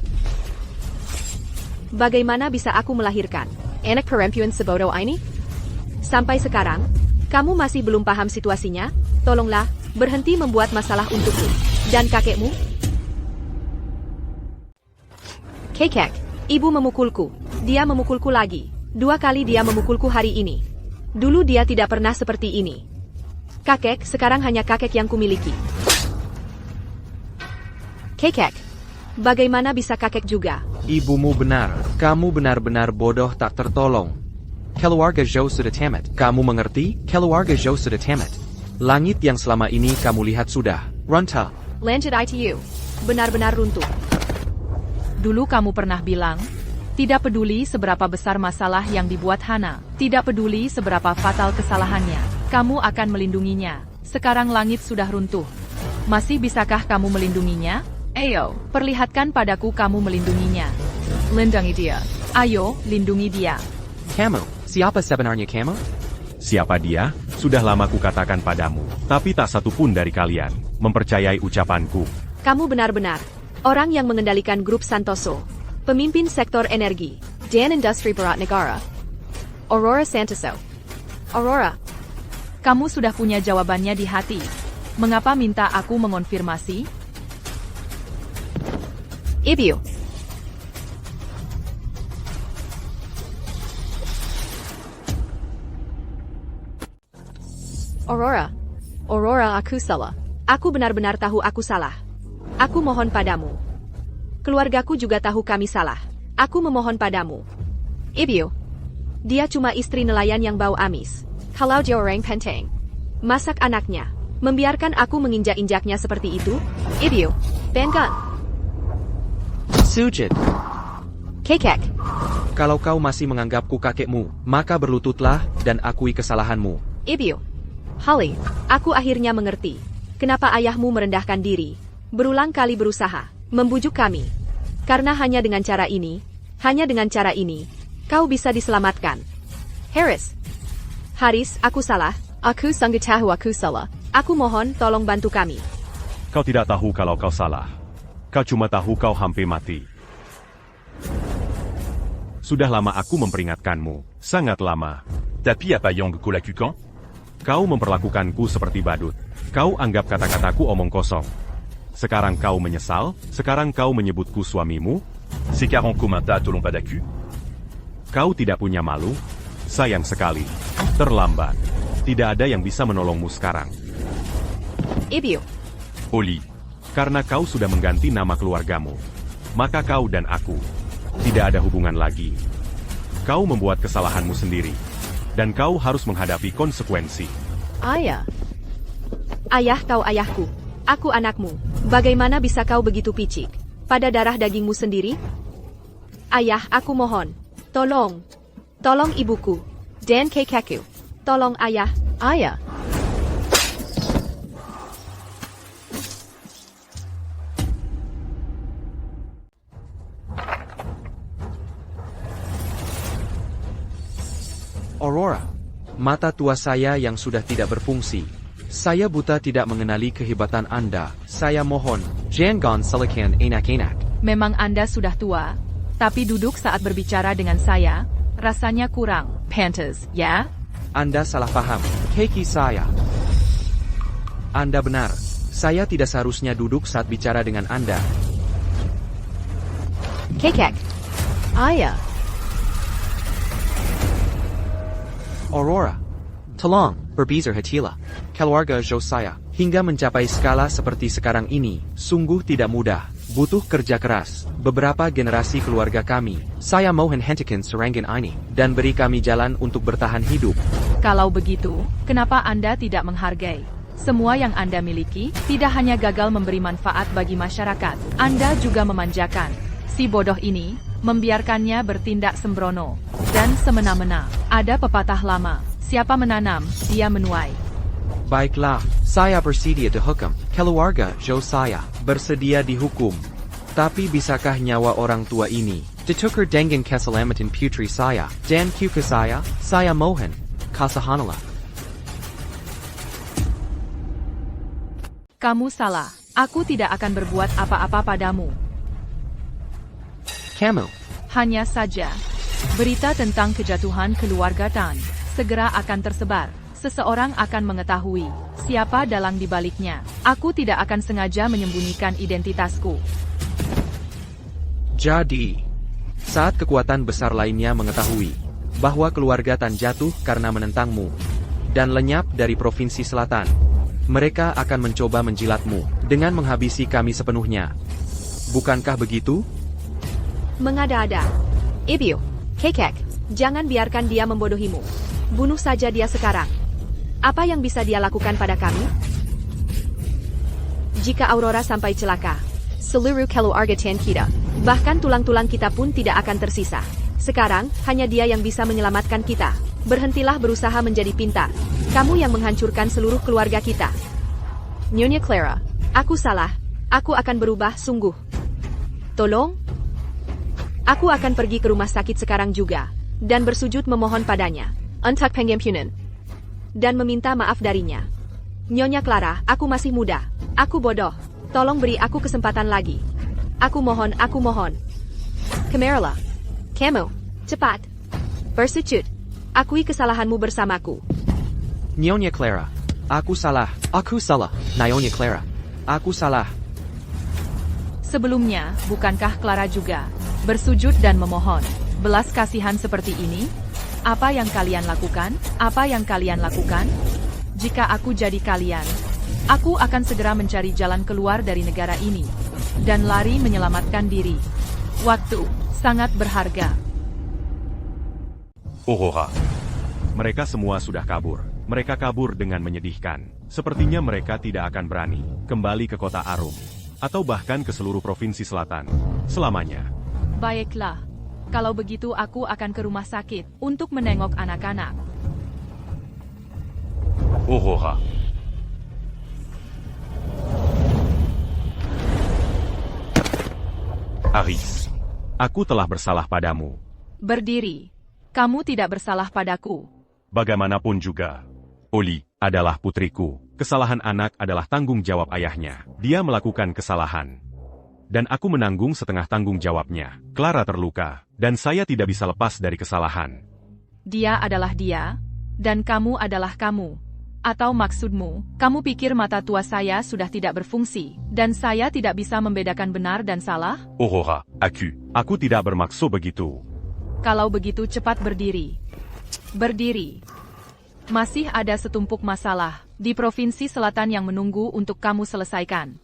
Bagaimana bisa aku melahirkan anak perempuan sebodoh ini? Sampai sekarang, kamu masih belum paham situasinya? Tolonglah, berhenti membuat masalah untukku. Dan kakekmu? Kekek, ibu memukulku. Dia memukulku lagi. 2 kali dia memukulku hari ini. Dulu dia tidak pernah seperti ini. Kakek, sekarang hanya kakek yang kumiliki. Kekek, bagaimana bisa kakek juga? Ibumu benar. Kamu benar-benar bodoh tak tertolong. Keluarga Zhou sudah tamat. Kamu mengerti? Keluarga Zhou sudah tamat. Langit yang selama ini kamu lihat sudah runtuh. Lanjut ITU. Benar-benar runtuh. Dulu kamu pernah bilang, tidak peduli seberapa besar masalah yang dibuat Hana, tidak peduli seberapa fatal kesalahannya, kamu akan melindunginya. Sekarang langit sudah runtuh. Masih bisakah kamu melindunginya? Ayo, perlihatkan padaku kamu melindunginya. Lindungi dia. Ayo, lindungi dia. Kamu, siapa sebenarnya kamu? Siapa dia? Sudah lama kukatakan padamu, tapi tak satu pun dari kalian mempercayai ucapanku. Kamu benar-benar orang yang mengendalikan grup Santoso, pemimpin sektor energi, dan industri berat negara. Aurora Santoso. Aurora, Kamu sudah punya jawabannya di hati. Mengapa minta aku mengonfirmasi? Ibu. Aurora, aku salah. Aku benar-benar tahu aku salah. Aku mohon padamu. Keluargaku juga tahu kami salah. Aku memohon padamu. Ibu. Dia cuma istri nelayan yang bau amis. Kalau dia orang penting. Masak anaknya. Membiarkan aku menginjak-injaknya seperti itu? Ibu. Bangga. Sujud. Kekek. Kalau kau masih menganggapku kakekmu, maka berlututlah dan akui kesalahanmu. Ibu. Holly, aku akhirnya mengerti. Kenapa ayahmu merendahkan diri. Berulang kali berusaha membujuk kami. Karena hanya dengan cara ini, kau bisa diselamatkan. Haris, aku salah. Aku sungguh tahu aku salah. Aku mohon tolong bantu kami. Kau tidak tahu kalau kau salah. Kau cuma tahu kau hampir mati. Sudah lama aku memperingatkanmu. Sangat lama. Tapi apa yang kau lakukan? Kau memperlakukanku seperti badut. Kau anggap kata-kataku omong kosong. Sekarang kau menyesal? Sekarang kau menyebutku suamimu? Sekarang kau minta tolong padaku? Kau tidak punya malu? Sayang sekali. Terlambat. Tidak ada yang bisa menolongmu sekarang. Ibu. Oli. Karena kau sudah mengganti nama keluargamu. Maka kau dan aku tidak ada hubungan lagi. Kau membuat kesalahanmu sendiri. Dan kau harus menghadapi konsekuensi. Ayah. Ayah, kau ayahku. Aku anakmu. Bagaimana bisa kau begitu picik? Pada darah dagingmu sendiri? Ayah, aku mohon. Tolong. Tolong ibuku. Dan kakekku. Tolong ayah. Ayah. Aurora. Mata tua saya yang sudah tidak berfungsi. Saya buta tidak mengenali kehebatan Anda. Saya mohon, jangan salahkan enak-enak. Memang Anda sudah tua, tapi duduk saat berbicara dengan saya, rasanya kurang pantas, ya? Anda salah paham, keki saya. Anda benar. Saya tidak seharusnya duduk saat bicara dengan Anda. Kekek. Ayah. Aurora. Tolong, berbisar hatilah. Keluarga Zhou saya, hingga mencapai skala seperti sekarang ini, sungguh tidak mudah. Butuh kerja keras. Beberapa generasi keluarga kami, saya mohon hentikan serangan ini, dan beri kami jalan untuk bertahan hidup. Kalau begitu, kenapa Anda tidak menghargai? Semua yang Anda miliki, tidak hanya gagal memberi manfaat bagi masyarakat, Anda juga memanjakan. Si bodoh ini, membiarkannya bertindak sembrono, dan semena-mena. Ada pepatah lama, siapa menanam, dia menuai. Baiklah, saya bersedia dihukum. Keluarga Zhou saya bersedia dihukum. Tapi bisakah nyawa orang tua ini ditukar dengan keselamatan putri saya dan cucu saya? Saya mohon, kasihanlah. Kamu salah. Aku tidak akan berbuat apa-apa padamu. Kamu. Hanya saja, berita tentang kejatuhan keluarga Tan segera akan tersebar. Seseorang akan mengetahui siapa dalang di baliknya. Aku tidak akan sengaja menyembunyikan identitasku. Jadi, saat kekuatan besar lainnya mengetahui bahwa keluarga Tan jatuh karena menentangmu dan lenyap dari provinsi selatan, mereka akan mencoba menjilatmu dengan menghabisi kami sepenuhnya. Bukankah begitu? Mengada-ada. Ibio, Kekek, jangan biarkan dia membodohimu. Bunuh saja dia sekarang. Apa yang bisa dia lakukan pada kami? Jika Aurora sampai celaka, seluruh keluarga Tan kita, bahkan tulang-tulang kita pun tidak akan tersisa. Sekarang, hanya dia yang bisa menyelamatkan kita. Berhentilah berusaha menjadi pintar. Kamu yang menghancurkan seluruh keluarga kita. Nyonya Clara, aku salah. Aku akan berubah sungguh. Tolong? Aku akan pergi ke rumah sakit sekarang juga, dan bersujud memohon padanya. Untuk pengampunan. Dan meminta maaf darinya. Nyonya Clara, aku masih muda. Aku bodoh. Tolong beri aku kesempatan lagi. Aku mohon, aku mohon. Camarilla. Kamu, cepat. Bersujud. Akui kesalahanmu bersamaku. Nyonya Clara, aku salah. Aku salah. Nyonya Clara, aku salah. Sebelumnya, bukankah Clara juga bersujud dan memohon belas kasihan seperti ini? Apa yang kalian lakukan? Apa yang kalian lakukan? Jika aku jadi kalian, aku akan segera mencari jalan keluar dari negara ini dan lari menyelamatkan diri. Waktu sangat berharga. Aurora. Mereka semua sudah kabur. Mereka kabur dengan menyedihkan. Sepertinya mereka tidak akan berani kembali ke kota Arum, atau bahkan ke seluruh provinsi selatan selamanya. Baiklah. Kalau begitu aku akan ke rumah sakit untuk menengok anak-anak. Aurora. Aris. Aku telah bersalah padamu. Berdiri. Kamu tidak bersalah padaku. Bagaimanapun juga, Oli adalah putriku. Kesalahan anak adalah tanggung jawab ayahnya. Dia melakukan kesalahan. Dan aku menanggung setengah tanggung jawabnya. Clara terluka, dan saya tidak bisa lepas dari kesalahan. Dia adalah dia, dan kamu adalah kamu. Atau maksudmu, kamu pikir mata tua saya sudah tidak berfungsi, dan saya tidak bisa membedakan benar dan salah? Aurora, aku tidak bermaksud begitu. Kalau begitu cepat berdiri. Berdiri. Masih ada setumpuk masalah di provinsi selatan yang menunggu untuk kamu selesaikan.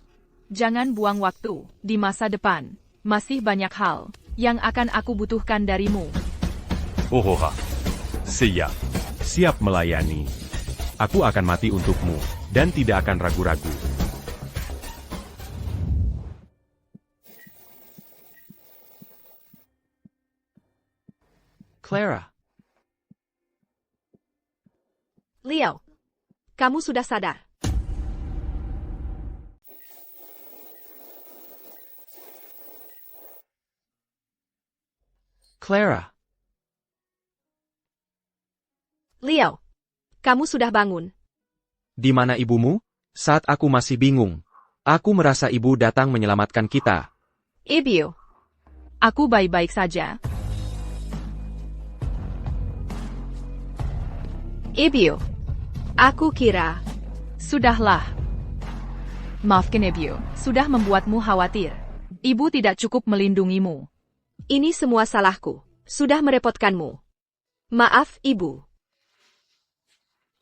Jangan buang waktu. Di masa depan, masih banyak hal yang akan aku butuhkan darimu. Aurora, siap. Siap melayani. Aku akan mati untukmu, dan tidak akan ragu-ragu. Clara. Leo, kamu sudah sadar. Clara. Leo, kamu sudah bangun. Di mana ibumu? Saat aku masih bingung, aku merasa ibu datang menyelamatkan kita. Ibio, Aku baik-baik saja. Ibio, aku kira. Sudahlah. Maafkan Ibio, sudah membuatmu khawatir. Ibu tidak cukup melindungimu. Ini semua salahku. Sudah merepotkanmu. Maaf, Ibu.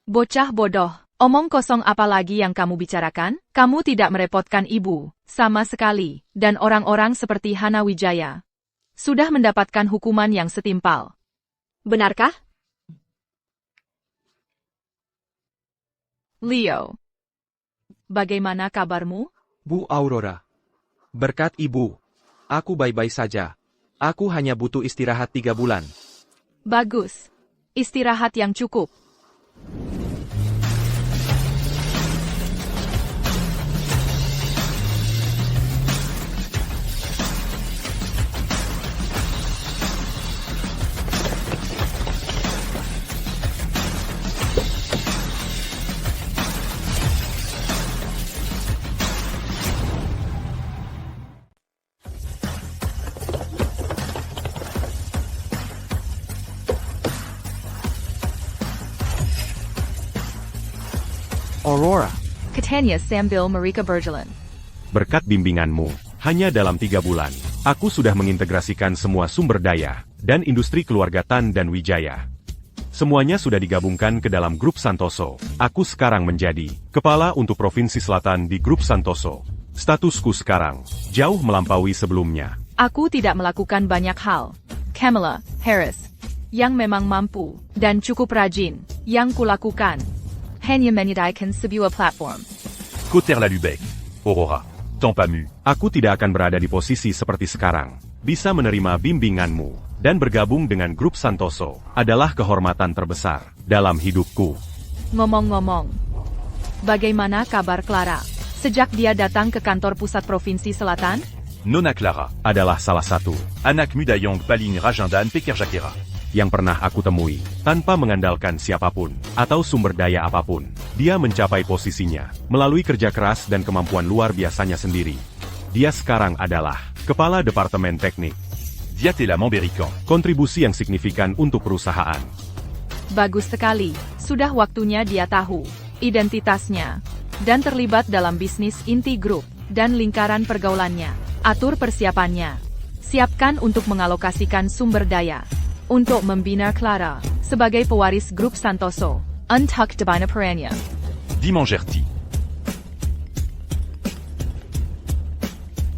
Bocah bodoh, omong kosong apa lagi yang kamu bicarakan? Kamu tidak merepotkan ibu, sama sekali, dan orang-orang seperti Hana Wijaya sudah mendapatkan hukuman yang setimpal. Benarkah? Leo, bagaimana kabarmu? Bu Aurora. Berkat ibu, aku baik-baik saja. Aku hanya butuh istirahat 3 bulan. Bagus. Istirahat yang cukup. Aurora. Katanya Sambil Marika Berjalan. Berkat bimbinganmu, hanya dalam 3 bulan, aku sudah mengintegrasikan semua sumber daya dan industri keluarga Tan dan Wijaya. Semuanya sudah digabungkan ke dalam grup Santoso. Aku sekarang menjadi kepala untuk Provinsi Selatan di grup Santoso. Statusku sekarang jauh melampaui sebelumnya. Aku tidak melakukan banyak hal. Kamala Harris, yang memang mampu dan cukup rajin, yang kulakukan hanya menyediakan sebuah platform. Cotter la Lubec. Aurora. Temps pas mu. Aku tidak akan berada di posisi seperti sekarang. Bisa menerima bimbinganmu dan bergabung dengan grup Santoso adalah kehormatan terbesar dalam hidupku. Ngomong-ngomong, bagaimana kabar Clara? Sejak dia datang ke kantor pusat Provinsi Selatan? Nona Clara. Adalah salah satu Anak Mudayong Paling Rajandan Pekerjakera. yang pernah aku temui, tanpa mengandalkan siapapun, atau sumber daya apapun. Dia mencapai posisinya, melalui kerja keras dan kemampuan luar biasanya sendiri. Dia sekarang adalah Kepala Departemen Teknik. Diatela Memberikan. Kontribusi yang signifikan untuk perusahaan. Bagus sekali, sudah waktunya dia tahu identitasnya, dan terlibat dalam bisnis inti grup, dan lingkaran pergaulannya. Atur persiapannya. Siapkan untuk mengalokasikan sumber daya. Untuk membina Clara sebagai pewaris grup Santoso. Untuk Debina Perannya. Dimangerti.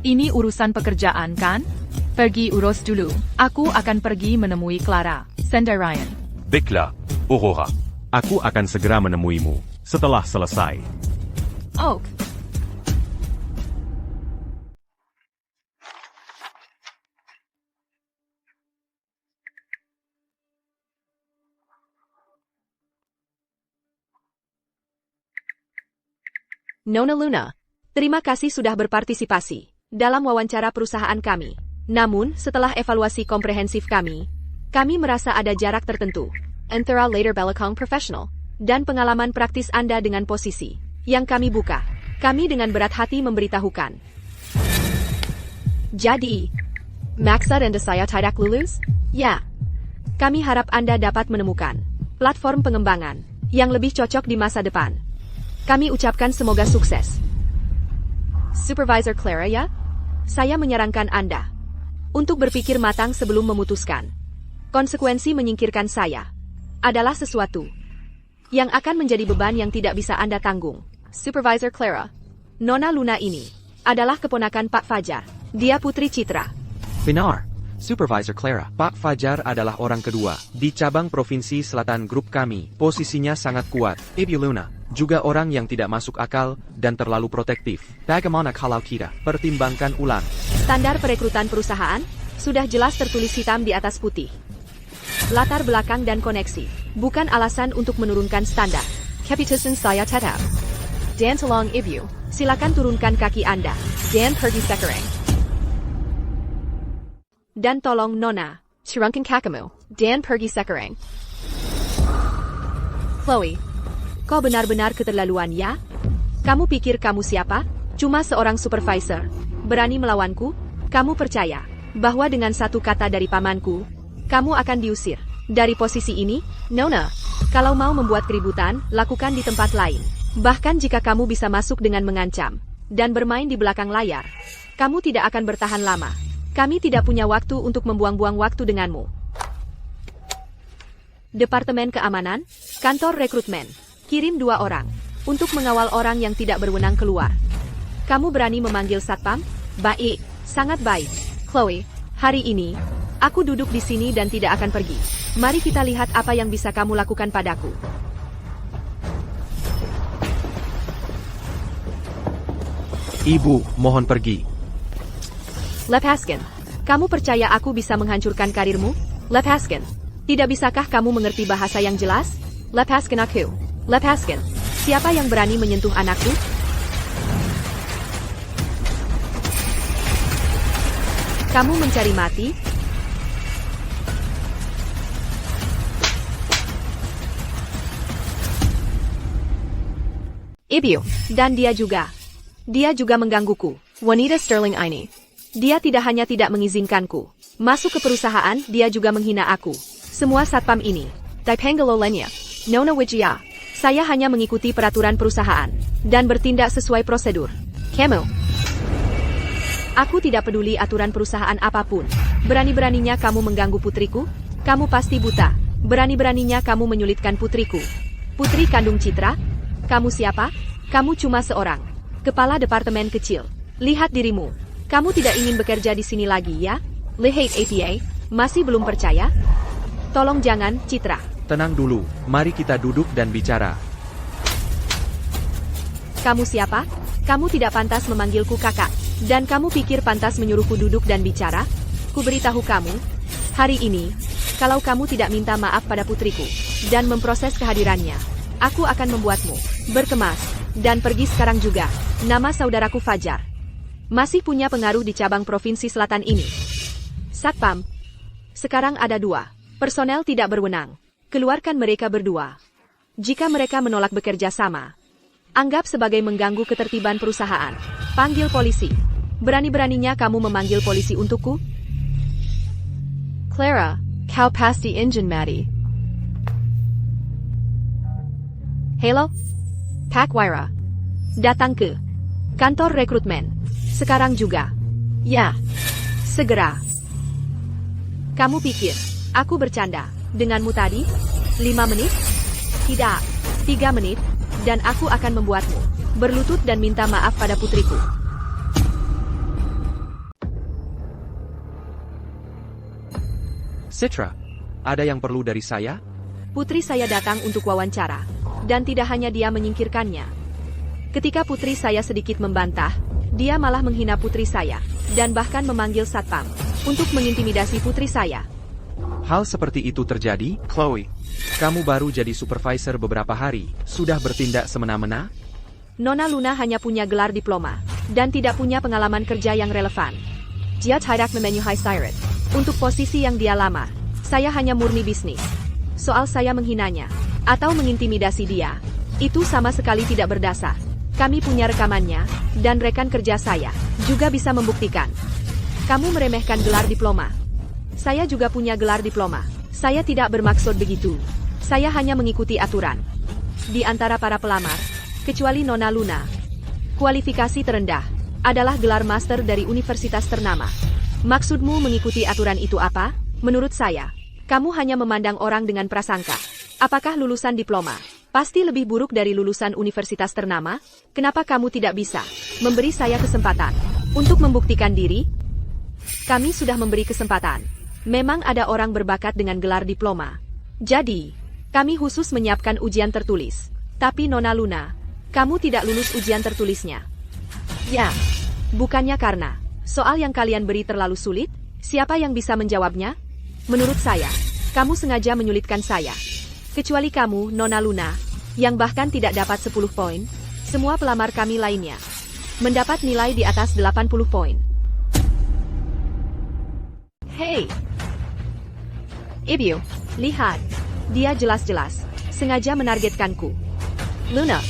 Ini urusan pekerjaan kan? Pergi urus dulu. Aku akan pergi menemui Clara. Sendirian. Bekla. Aurora. Aku akan segera menemuimu, setelah selesai. Oak. Nona Luna, terima kasih sudah berpartisipasi dalam wawancara perusahaan kami. Namun, setelah evaluasi komprehensif kami merasa ada jarak tertentu antara later belakang profesional dan pengalaman praktis Anda dengan posisi yang kami buka. Kami dengan berat hati memberitahukan. Jadi, maksud Anda saya tidak lulus? Ya. Kami harap Anda dapat menemukan platform pengembangan yang lebih cocok di masa depan. Kami ucapkan semoga sukses. Supervisor Clara ya? Saya menyarankan Anda untuk berpikir matang sebelum memutuskan. Konsekuensi menyingkirkan saya adalah sesuatu yang akan menjadi beban yang tidak bisa Anda tanggung. Supervisor Clara, Nona Luna ini adalah keponakan Pak Fajar. Dia putri Citra. Benar. Supervisor Clara. Pak Fajar adalah orang kedua di cabang Provinsi Selatan grup kami. Posisinya sangat kuat. Ibu Luna juga orang yang tidak masuk akal dan terlalu protektif. Bagaimana kalau kita pertimbangkan ulang? Standar perekrutan perusahaan sudah jelas tertulis hitam di atas putih. Latar belakang dan koneksi bukan alasan untuk menurunkan standar. Keputusan saya tetap. Dan tolong Ibu, silakan turunkan kaki Anda. Dan pergi sekarang. Dan tolong Nona, turunkan kakimu. Dan pergi sekarang. Chloe, kau benar-benar keterlaluan ya? Kamu pikir kamu siapa? Cuma seorang supervisor. Berani melawanku? Kamu percaya bahwa dengan satu kata dari pamanku, kamu akan diusir dari posisi ini? Nona, kalau mau membuat keributan, lakukan di tempat lain. Bahkan jika kamu bisa masuk dengan mengancam dan bermain di belakang layar, kamu tidak akan bertahan lama. Kami tidak punya waktu untuk membuang-buang waktu denganmu. Departemen Keamanan, Kantor Rekrutmen, kirim 2 orang untuk mengawal orang yang tidak berwenang keluar. Kamu berani memanggil satpam? Baik, sangat baik. Chloe, hari ini, aku duduk di sini dan tidak akan pergi. Mari kita lihat apa yang bisa kamu lakukan padaku. Ibu, mohon pergi. Lepaskan. Kamu percaya aku bisa menghancurkan karirmu? Lepaskan. Tidak bisakah kamu mengerti bahasa yang jelas? Lepaskan aku. Lepaskan. Siapa yang berani menyentuh anakku? Kamu mencari mati? Ibu, dan dia juga. Dia juga menggangguku. Wanita Sterling ini. Dia tidak hanya tidak mengizinkanku masuk ke perusahaan, dia juga menghina aku. Semua satpam ini. Dipenggalolennya. Nona Wijaya. Saya hanya mengikuti peraturan perusahaan dan bertindak sesuai prosedur. Kamu. Aku tidak peduli aturan perusahaan apapun. Berani-beraninya kamu mengganggu putriku? Kamu pasti buta. Berani-beraninya kamu menyulitkan putriku. Putri kandung Citra? Kamu siapa? Kamu cuma seorang kepala departemen kecil. Lihat dirimu. Kamu tidak ingin bekerja di sini lagi, ya? Lihat APA, masih belum percaya? Tolong jangan, Citra. Tenang dulu, mari kita duduk dan bicara. Kamu siapa? Kamu tidak pantas memanggilku kakak. Dan kamu pikir pantas menyuruhku duduk dan bicara? Ku beritahu kamu, hari ini, kalau kamu tidak minta maaf pada putriku, dan memproses kehadirannya, aku akan membuatmu berkemas, dan pergi sekarang juga. Nama saudaraku Fajar. Masih punya pengaruh di cabang provinsi selatan ini. Satpam. Sekarang ada 2 personel tidak berwenang. Keluarkan mereka berdua. Jika mereka menolak bekerja sama, anggap sebagai mengganggu ketertiban perusahaan. Panggil polisi. Berani-beraninya kamu memanggil polisi untukku? Clara, kau pasti engine mati. Hello? Pak Waira. Datang ke kantor rekrutmen. Sekarang juga. Ya. Segera. Kamu pikir aku bercanda denganmu tadi? 5 menit? Tidak. 3 menit, dan aku akan membuatmu berlutut dan minta maaf pada putriku. Citra, ada yang perlu dari saya? Putri saya datang untuk wawancara, dan tidak hanya dia menyingkirkannya. Ketika putri saya sedikit membantah, dia malah menghina putri saya, dan bahkan memanggil satpam untuk mengintimidasi putri saya. Hal seperti itu terjadi, Chloe. Kamu baru jadi supervisor beberapa hari, sudah bertindak semena-mena? Nona Luna hanya punya gelar diploma, dan tidak punya pengalaman kerja yang relevan. Dia tidak memenuhi syarat untuk posisi yang dia lamar. Saya hanya murni bisnis. Soal saya menghinanya, atau mengintimidasi dia, itu sama sekali tidak berdasar. Kami punya rekamannya, dan rekan kerja saya juga bisa membuktikan. Kamu meremehkan gelar diploma. Saya juga punya gelar diploma. Saya tidak bermaksud begitu. Saya hanya mengikuti aturan. Di antara para pelamar, kecuali Nona Luna, kualifikasi terendah adalah gelar master dari universitas ternama. Maksudmu mengikuti aturan itu apa? Menurut saya, kamu hanya memandang orang dengan prasangka. Apakah lulusan diploma pasti lebih buruk dari lulusan universitas ternama? Kenapa kamu tidak bisa memberi saya kesempatan untuk membuktikan diri? Kami sudah memberi kesempatan. Memang ada orang berbakat dengan gelar diploma. Jadi, kami khusus menyiapkan ujian tertulis. Tapi Nona Luna, kamu tidak lulus ujian tertulisnya. Ya, bukannya karena soal yang kalian beri terlalu sulit? Siapa yang bisa menjawabnya? Menurut saya, kamu sengaja menyulitkan saya. Kecuali kamu, Nona Luna, yang bahkan tidak dapat 10 poin. Semua pelamar kami lainnya mendapat nilai di atas 80 poin. Hey! Ibu, lihat. Dia jelas-jelas sengaja menargetkanku. Luna,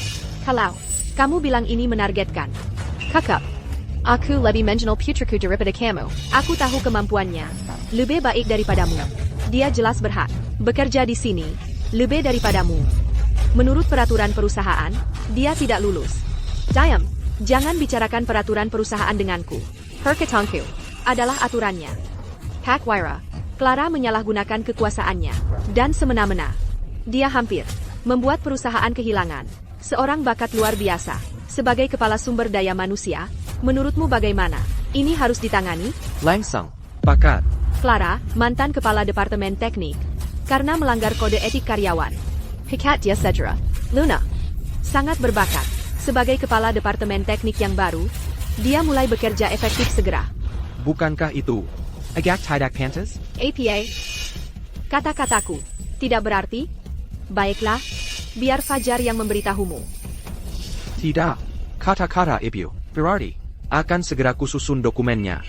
kalau kamu bilang ini menargetkan. Kakak, Aku lebih mengenal putriku daripada kamu. aku tahu kemampuannya lebih baik daripadamu. Dia jelas berhak bekerja di sini lebih daripadamu. Menurut peraturan perusahaan, dia tidak lulus. Diam, jangan bicarakan peraturan perusahaan denganku. Perkatanku Adalah aturannya. Pak Waira, Clara menyalahgunakan kekuasaannya, dan semena-mena. Dia hampir membuat perusahaan kehilangan seorang bakat luar biasa. Sebagai kepala sumber daya manusia, menurutmu bagaimana? Ini harus ditangani? Langsung, pakat. Clara, mantan kepala departemen teknik, karena melanggar kode etik karyawan. Pikat dia Cedra. Luna, Sangat berbakat. Sebagai kepala departemen teknik yang baru, dia mulai bekerja efektif segera. Bukankah itu agak tidak pantas? APA. Kata-kataku tidak berarti? Baiklah, biar Fajar yang memberitahumu. Tidak. Kata-kata Ibu, berarti akan segera kususun dokumennya.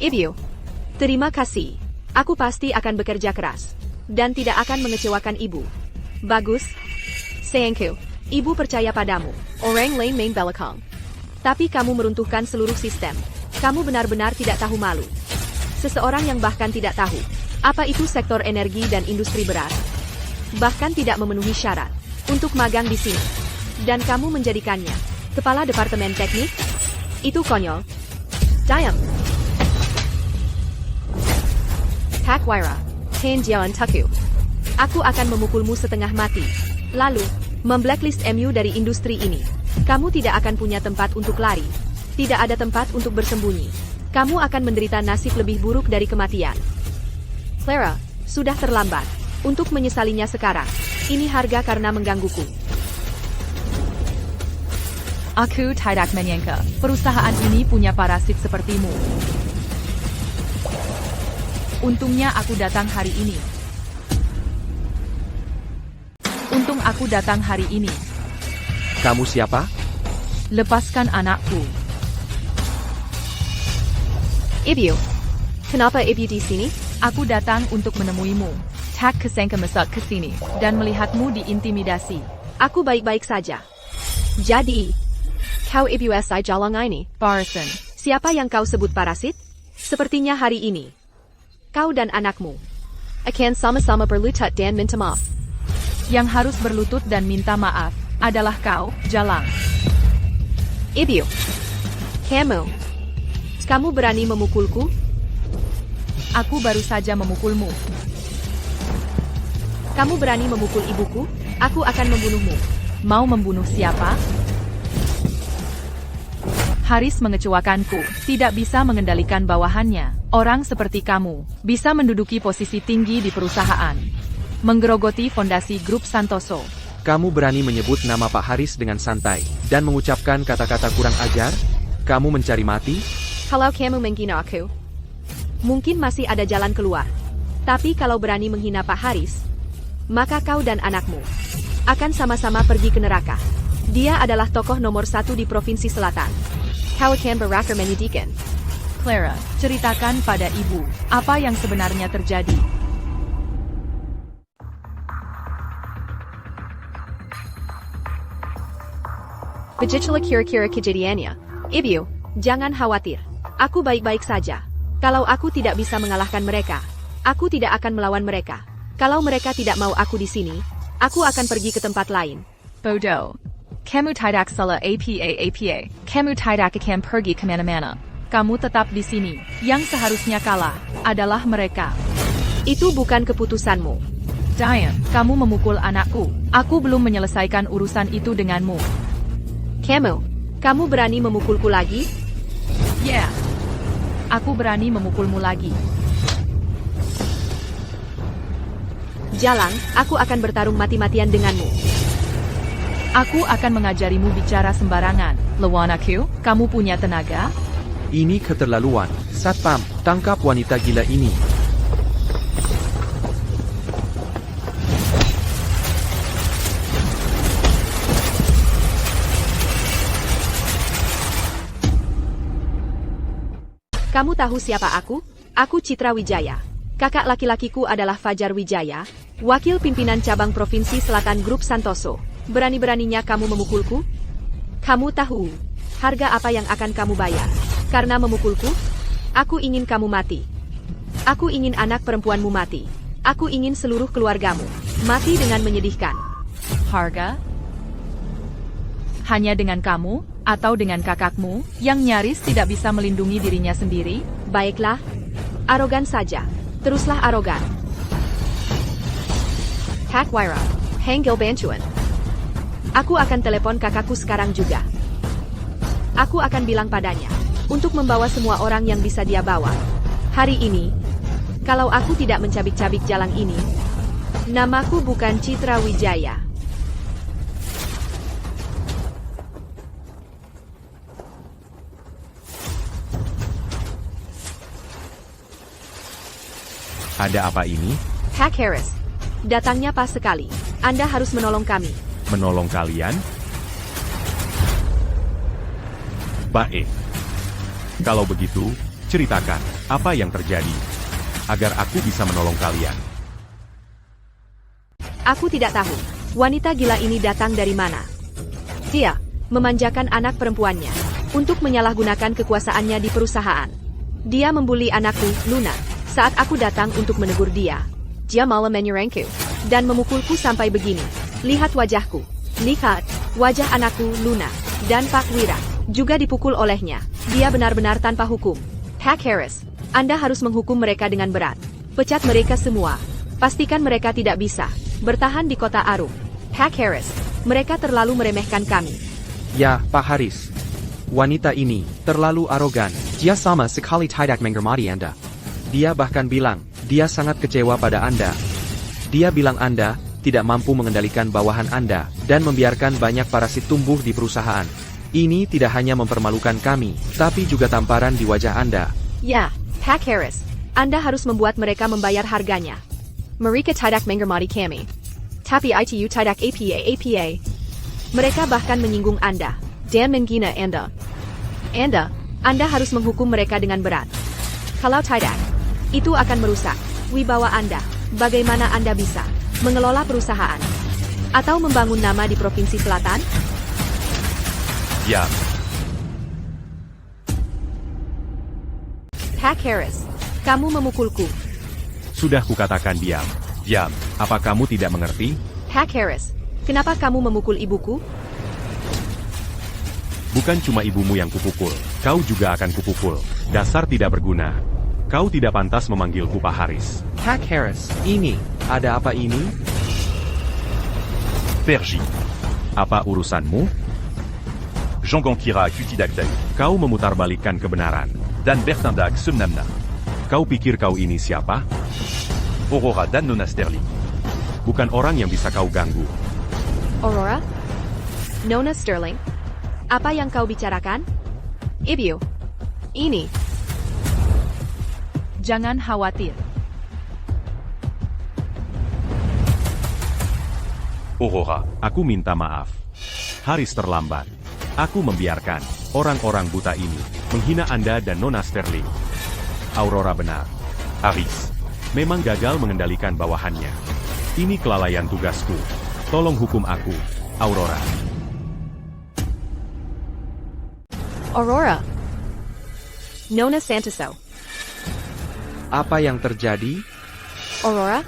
Ibu, terima kasih. Aku pasti akan bekerja keras, dan tidak akan mengecewakan ibu. Bagus. sayangku, Ibu percaya padamu. orang lain main belakang. Tapi kamu meruntuhkan seluruh sistem. Kamu benar-benar tidak tahu malu. Seseorang yang bahkan tidak tahu apa itu sektor energi dan industri beras. bahkan tidak memenuhi syarat untuk magang di sini. Dan kamu menjadikannya kepala departemen teknik? Itu konyol. Diam. Takwaira, Pain Jiawan Tuku. Aku akan memukulmu setengah mati. Lalu, memblacklist MU dari industri ini. Kamu tidak akan punya tempat untuk lari. Tidak ada tempat untuk bersembunyi. Kamu akan menderita nasib lebih buruk dari kematian. Clara, sudah terlambat. Untuk menyesalinya sekarang. Ini harga karena menggangguku. Aku tidak menyangka, perusahaan ini punya parasit sepertimu. Untungnya aku datang hari ini. Untung aku datang hari ini. Kamu siapa? Lepaskan anakku. Ibu. Kenapa Ibu di sini? Aku datang untuk menemuimu. Tak kesangka masuk ke sini, dan melihatmu diintimidasi. Aku baik-baik saja. Jadi, kau Ibu SI Jalang ini? Parson, Siapa yang kau sebut parasit? Sepertinya hari ini. Kau dan anakmu akan sama-sama berlutut dan minta maaf. yang harus berlutut dan minta maaf adalah kau, Jalang. Ibu. Kamu berani memukulku? Aku baru saja memukulmu. Kamu berani memukul ibuku? Aku akan membunuhmu. Mau membunuh siapa? Haris mengecewakanku, tidak bisa mengendalikan bawahannya. Orang seperti kamu, bisa menduduki posisi tinggi di perusahaan. Menggerogoti fondasi grup Santoso. Kamu berani menyebut nama Pak Haris dengan santai, dan mengucapkan kata-kata kurang ajar? Kamu mencari mati? Kalau kamu menghina aku, mungkin masih ada jalan keluar. Tapi kalau berani menghina Pak Haris, maka kau dan anakmu akan sama-sama pergi ke neraka. Dia adalah tokoh nomor 1 di Provinsi Selatan. Kau akan berakar menyedihkan. Clara, ceritakan pada ibu, apa yang sebenarnya terjadi. Begitulah kira-kira kejadiannya. Ibu, jangan khawatir. Aku baik-baik saja. Kalau aku tidak bisa mengalahkan mereka, aku tidak akan melawan mereka. Kalau mereka tidak mau aku di sini, aku akan pergi ke tempat lain. Bodoh. Kamu tidak salah apa. Kamu tidak akan pergi kemana-mana. Kamu tetap di sini. Yang seharusnya kalah adalah mereka. Itu bukan keputusanmu. Diane, kamu memukul anakku. Aku belum menyelesaikan urusan itu denganmu. Kamu berani memukulku lagi? Yeah. Aku berani memukulmu lagi. Jalang, aku akan bertarung mati-matian denganmu. Aku akan mengajarimu bicara sembarangan. Lawan aku, kamu punya tenaga? Ini keterlaluan. Satpam, tangkap wanita gila ini. Kamu tahu siapa aku? Aku Citra Wijaya. Kakak laki-lakiku adalah Fajar Wijaya, wakil pimpinan cabang Provinsi Selatan Grup Santoso. Berani-beraninya kamu memukulku? Kamu tahu harga apa yang akan kamu bayar karena memukulku? Aku ingin kamu mati. Aku ingin anak perempuanmu mati. Aku ingin seluruh keluargamu mati dengan menyedihkan. Harga? Hanya dengan kamu, atau dengan kakakmu, yang nyaris tidak bisa melindungi dirinya sendiri? Baiklah, arogan saja. Teruslah arogan. Takwaira, Hanggil Bantuan. Aku akan telepon kakakku sekarang juga. Aku akan bilang padanya, untuk membawa semua orang yang bisa dia bawa. Hari ini, kalau aku tidak mencabik-cabik jalan ini, namaku bukan Citra Wijaya. Ada apa ini? Pak Haris, datangnya pas sekali. Anda harus menolong kami. Menolong kalian? Baik. Kalau begitu, ceritakan apa yang terjadi, agar aku bisa menolong kalian. Aku tidak tahu, wanita gila ini datang dari mana. Dia memanjakan anak perempuannya untuk menyalahgunakan kekuasaannya di perusahaan. Dia membuli anakku, Luna, saat aku datang untuk menegur dia. Dia malah menyerangku. dan memukulku sampai begini. Lihat wajahku. Lihat, wajah anakku, Luna, dan Pak Wira, juga dipukul olehnya. Dia benar-benar tanpa hukum. Pak Harris, Anda harus menghukum mereka dengan berat. Pecat mereka semua. Pastikan mereka tidak bisa bertahan di kota Arum. Pak Harris, mereka terlalu meremehkan kami. Ya, Pak Haris. Wanita ini terlalu arogan. Dia sama sekali tidak menghormati Anda. Dia bahkan bilang, dia sangat kecewa pada Anda. Dia bilang Anda tidak mampu mengendalikan bawahan Anda, dan membiarkan banyak parasit tumbuh di perusahaan. Ini tidak hanya mempermalukan kami, tapi juga tamparan di wajah Anda. Ya, Pak Harris, Anda harus membuat mereka membayar harganya. Mereka tidak menghormati kami. Tapi itu tidak apa. Mereka bahkan menyinggung Anda, dan menghina Anda. Anda harus menghukum mereka dengan berat. Kalau tidak, itu akan merusak wibawa Anda. Bagaimana Anda bisa mengelola perusahaan atau membangun nama di Provinsi Selatan? Diam. Pak Harris, kamu memukulku. Sudah kukatakan diam. Diam. Apa kamu tidak mengerti? Pak Harris, kenapa kamu memukul ibuku? Bukan cuma ibumu yang kupukul, kau juga akan kupukul. Dasar tidak berguna. Kau tidak pantas memanggilku Pak Haris. Pak Harris, ini, ada apa ini? Perji. Apa urusanmu? Jongon Kira Kutidagdag. Kau memutarbalikkan kebenaran. Dan Bertindag Semnamna. Kau pikir kau ini siapa? Aurora dan Nona Sterling. Bukan orang yang bisa kau ganggu. Aurora? Nona Sterling? Apa yang kau bicarakan? Ibu. Ini. Jangan khawatir. Aurora. Aku minta maaf. Haris terlambat. Aku membiarkan orang-orang buta ini menghina Anda dan Nona Sterling. Aurora benar. Haris. Memang gagal mengendalikan bawahannya. Ini kelalaian tugasku. Tolong hukum aku, Aurora. Aurora. Nona Santoso. Apa yang terjadi? Aurora?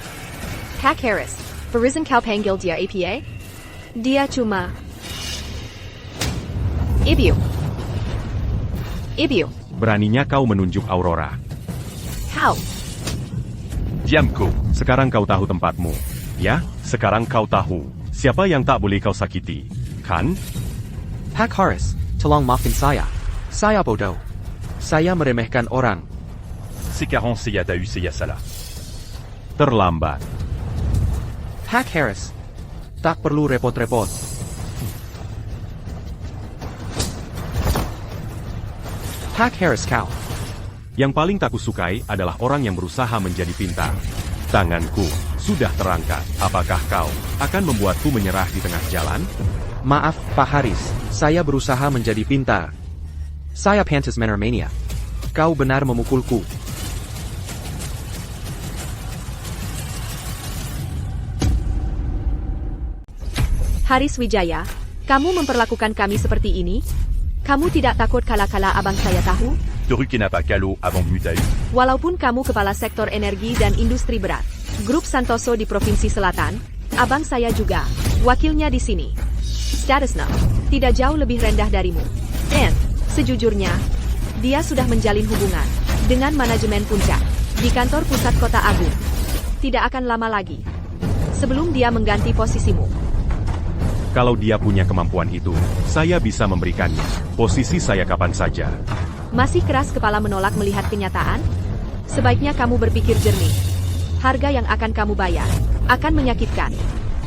Pak Harris, Verizon kau panggil dia apa? Dia cuma... Ibu. Beraninya kau menunjuk Aurora. Kau. Diamku. Sekarang kau tahu tempatmu. Ya, sekarang kau tahu. Siapa yang tak boleh kau sakiti. Kan? Pak Haris, tolong maafin saya. Saya bodoh. Saya meremehkan orang. Sekarang saya tahu saya salah. Terlambat. Pak Haris, tak perlu repot-repot. Pak Haris kau. Yang paling tak kusukai adalah orang yang berusaha menjadi pintar. Tanganku sudah terangkat. Apakah kau akan membuatku menyerah di tengah jalan? Maaf, Pak Haris. Saya berusaha menjadi pintar. Saya pantas menermania. Kau benar memukulku. Haris Wijaya, kamu memperlakukan kami seperti ini? Kamu tidak takut kala-kala abang saya tahu? Toru Kenapa Kalo avant Mutau. Walaupun kamu kepala sektor energi dan industri berat, grup Santoso di Provinsi Selatan, abang saya juga, wakilnya di sini. Statusnya, tidak jauh lebih rendah darimu. Dan, sejujurnya, dia sudah menjalin hubungan dengan manajemen puncak di kantor pusat kota Agung. Tidak akan lama lagi, sebelum dia mengganti posisimu. Kalau dia punya kemampuan itu, saya bisa memberikannya. Posisi saya kapan saja. Masih keras kepala menolak melihat kenyataan? Sebaiknya kamu berpikir jernih. Harga yang akan kamu bayar akan menyakitkan.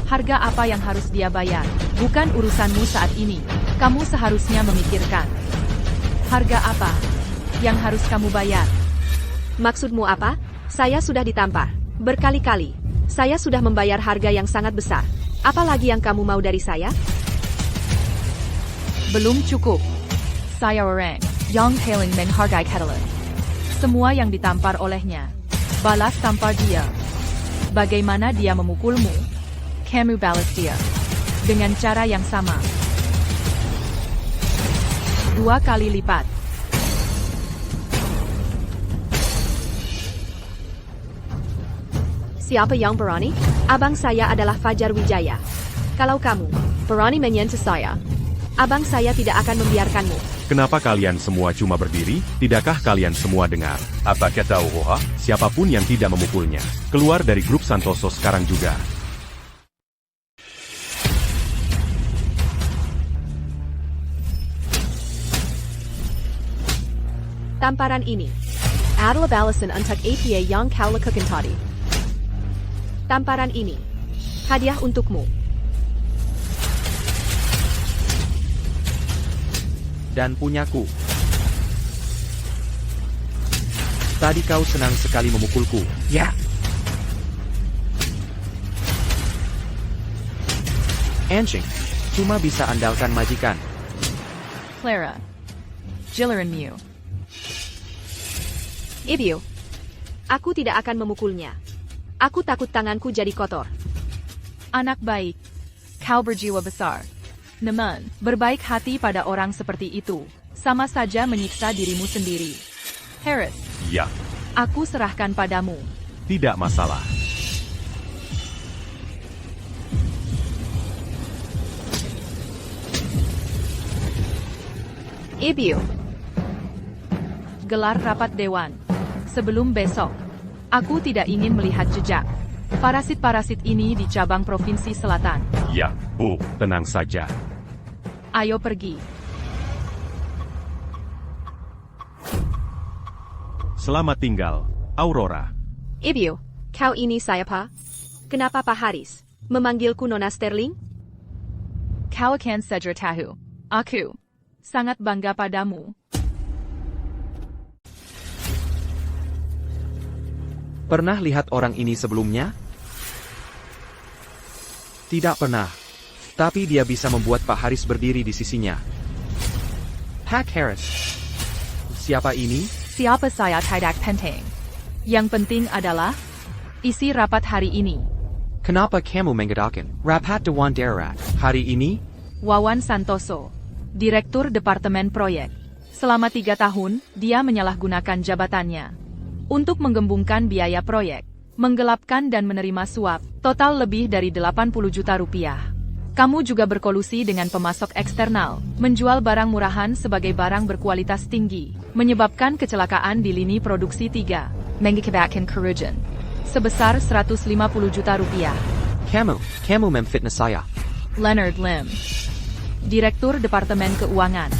Harga apa yang harus dia bayar? Bukan urusanmu saat ini. Kamu seharusnya memikirkan. Harga apa yang harus kamu bayar? Maksudmu apa? Saya sudah ditampar berkali-kali. Saya sudah membayar harga yang sangat besar. Apalagi yang kamu mau dari saya? Belum cukup. Saya orang yang paling menghargai Catalan. Semua yang ditampar olehnya, balas tampar dia. Bagaimana dia memukulmu? Kamu balas dia dengan cara yang sama. 2 kali lipat. Siapa yang berani? Abang saya adalah Fajar Wijaya. Kalau kamu berani menyentuh saya, abang saya tidak akan membiarkanmu. Kenapa kalian semua cuma berdiri? Tidakkah kalian semua dengar? Apa kata Aurora? Siapapun yang tidak memukulnya, keluar dari grup Santoso sekarang juga. Tamparan ini adalah balasan untuk apa yang kau lakukan tadi. Tamparan ini hadiah untukmu. Dan punyaku. Tadi kau senang sekali memukulku, ya? Anjing, cuma bisa andalkan majikan. Clara. Jilleran Mew. Ibio, aku tidak akan memukulnya. Aku takut tanganku jadi kotor. Anak baik. Kau berjiwa besar. Namun, berbaik hati pada orang seperti itu, sama saja menyiksa dirimu sendiri. Harris, Ya, aku serahkan padamu. tidak masalah. Ibio, Gelar rapat dewan. Sebelum besok, aku tidak ingin melihat jejak parasit-parasit ini di cabang provinsi selatan. Ya, Bu, tenang saja. Ayo pergi. Selamat tinggal, Aurora. Ibio, kau ini siapa? Kenapa Pak Haris memanggilku Nona Sterling? Kau akan segera tahu. Aku sangat bangga padamu. Pernah lihat orang ini sebelumnya? Tidak pernah. Tapi dia bisa membuat Pak Haris berdiri di sisinya. Pak Harris. Siapa ini? Siapa saya tidak penting. Yang penting adalah isi rapat hari ini. Kenapa kamu mengadakan rapat Dewan Darurat hari ini? Wawan Santoso, Direktur Departemen Proyek. Selama 3 tahun, dia menyalahgunakan jabatannya untuk menggembungkan biaya proyek, menggelapkan dan menerima suap, total lebih dari 80 juta rupiah. Kamu juga berkolusi dengan pemasok eksternal, menjual barang murahan sebagai barang berkualitas tinggi, menyebabkan kecelakaan di lini produksi 3, mengakibatkan kerugian sebesar 150 juta rupiah. Kamu memfitnah saya. Leonard Lim, Direktur Departemen Keuangan.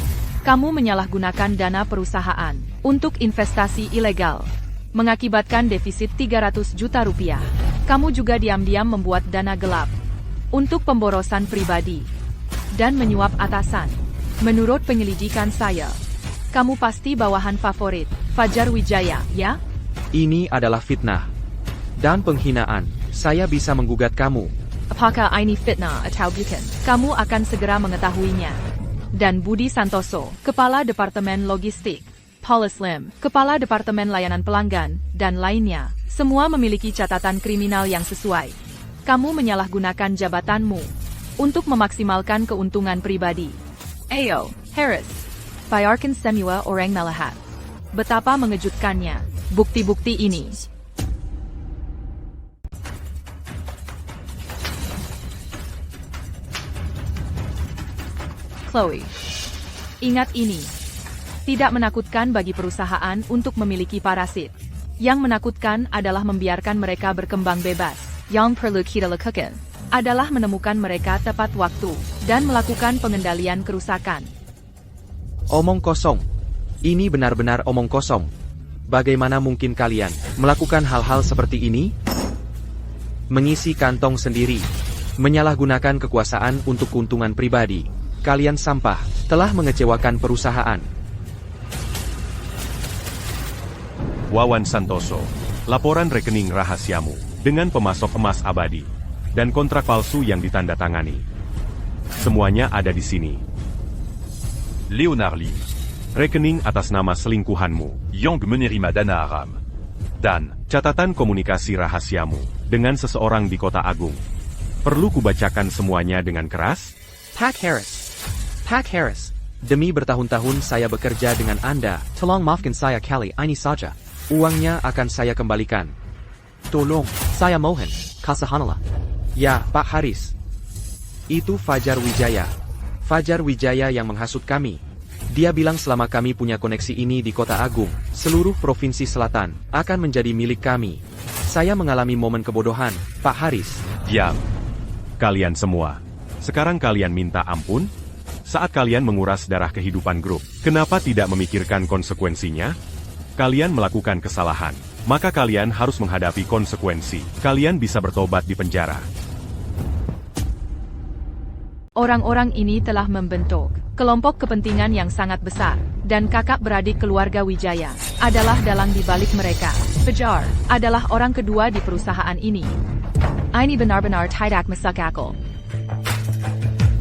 Kamu menyalahgunakan dana perusahaan untuk investasi ilegal, mengakibatkan defisit 300 juta rupiah. Kamu juga diam-diam membuat dana gelap untuk pemborosan pribadi dan menyuap atasan. Menurut penyelidikan saya, kamu pasti bawahan favorit Fajar Wijaya, ya? Ini adalah fitnah dan penghinaan. Saya bisa menggugat kamu. Apakah ini fitnah atau bukan? Kamu akan segera mengetahuinya. Dan Budi Santoso, Kepala Departemen Logistik, Paulus Lim, Kepala Departemen Layanan Pelanggan, dan lainnya, semua memiliki catatan kriminal yang sesuai. Kamu menyalahgunakan jabatanmu untuk memaksimalkan keuntungan pribadi. Ayo, Harris, bayarkan semua orang melihat betapa mengejutkannya bukti-bukti ini. Chloe, ingat ini. Tidak menakutkan bagi perusahaan untuk memiliki parasit. Yang menakutkan adalah membiarkan mereka berkembang bebas. Yang perlu kita lakukan adalah menemukan mereka tepat waktu dan melakukan pengendalian kerusakan. Omong kosong. Ini benar-benar omong kosong. Bagaimana mungkin kalian melakukan hal-hal seperti ini? Mengisi kantong sendiri. Menyalahgunakan kekuasaan untuk keuntungan pribadi. Kalian sampah, telah mengecewakan perusahaan. Wawan Santoso, laporan rekening rahasiamu dengan pemasok emas abadi dan kontrak palsu yang ditandatangani. Semuanya ada di sini. Léonard Lim, Rekening atas nama selingkuhanmu, Yang menerima dana haram. dan catatan komunikasi rahasiamu dengan seseorang di Kota Agung. Perlu kubacakan semuanya dengan keras? Pak Harris. Demi bertahun-tahun saya bekerja dengan Anda, tolong maafkan saya kali ini saja. Uangnya akan saya kembalikan. Tolong, saya mohon, Kasahanala. Ya, Pak Haris. Itu Fajar Wijaya. Fajar Wijaya yang menghasut kami. Dia bilang selama kami punya koneksi ini di Kota Agung, seluruh Provinsi Selatan akan menjadi milik kami. Saya mengalami momen kebodohan, Pak Haris. Diam. Kalian semua. Sekarang kalian minta ampun? Saat kalian menguras darah kehidupan grup, kenapa tidak memikirkan konsekuensinya? Kalian melakukan kesalahan, maka kalian harus menghadapi konsekuensi. Kalian bisa bertobat di penjara. Orang-orang ini telah membentuk kelompok kepentingan yang sangat besar, dan kakak beradik keluarga Wijaya adalah dalang di balik mereka. Fajar adalah orang kedua di perusahaan ini. Ini benar-benar tidak masuk akal.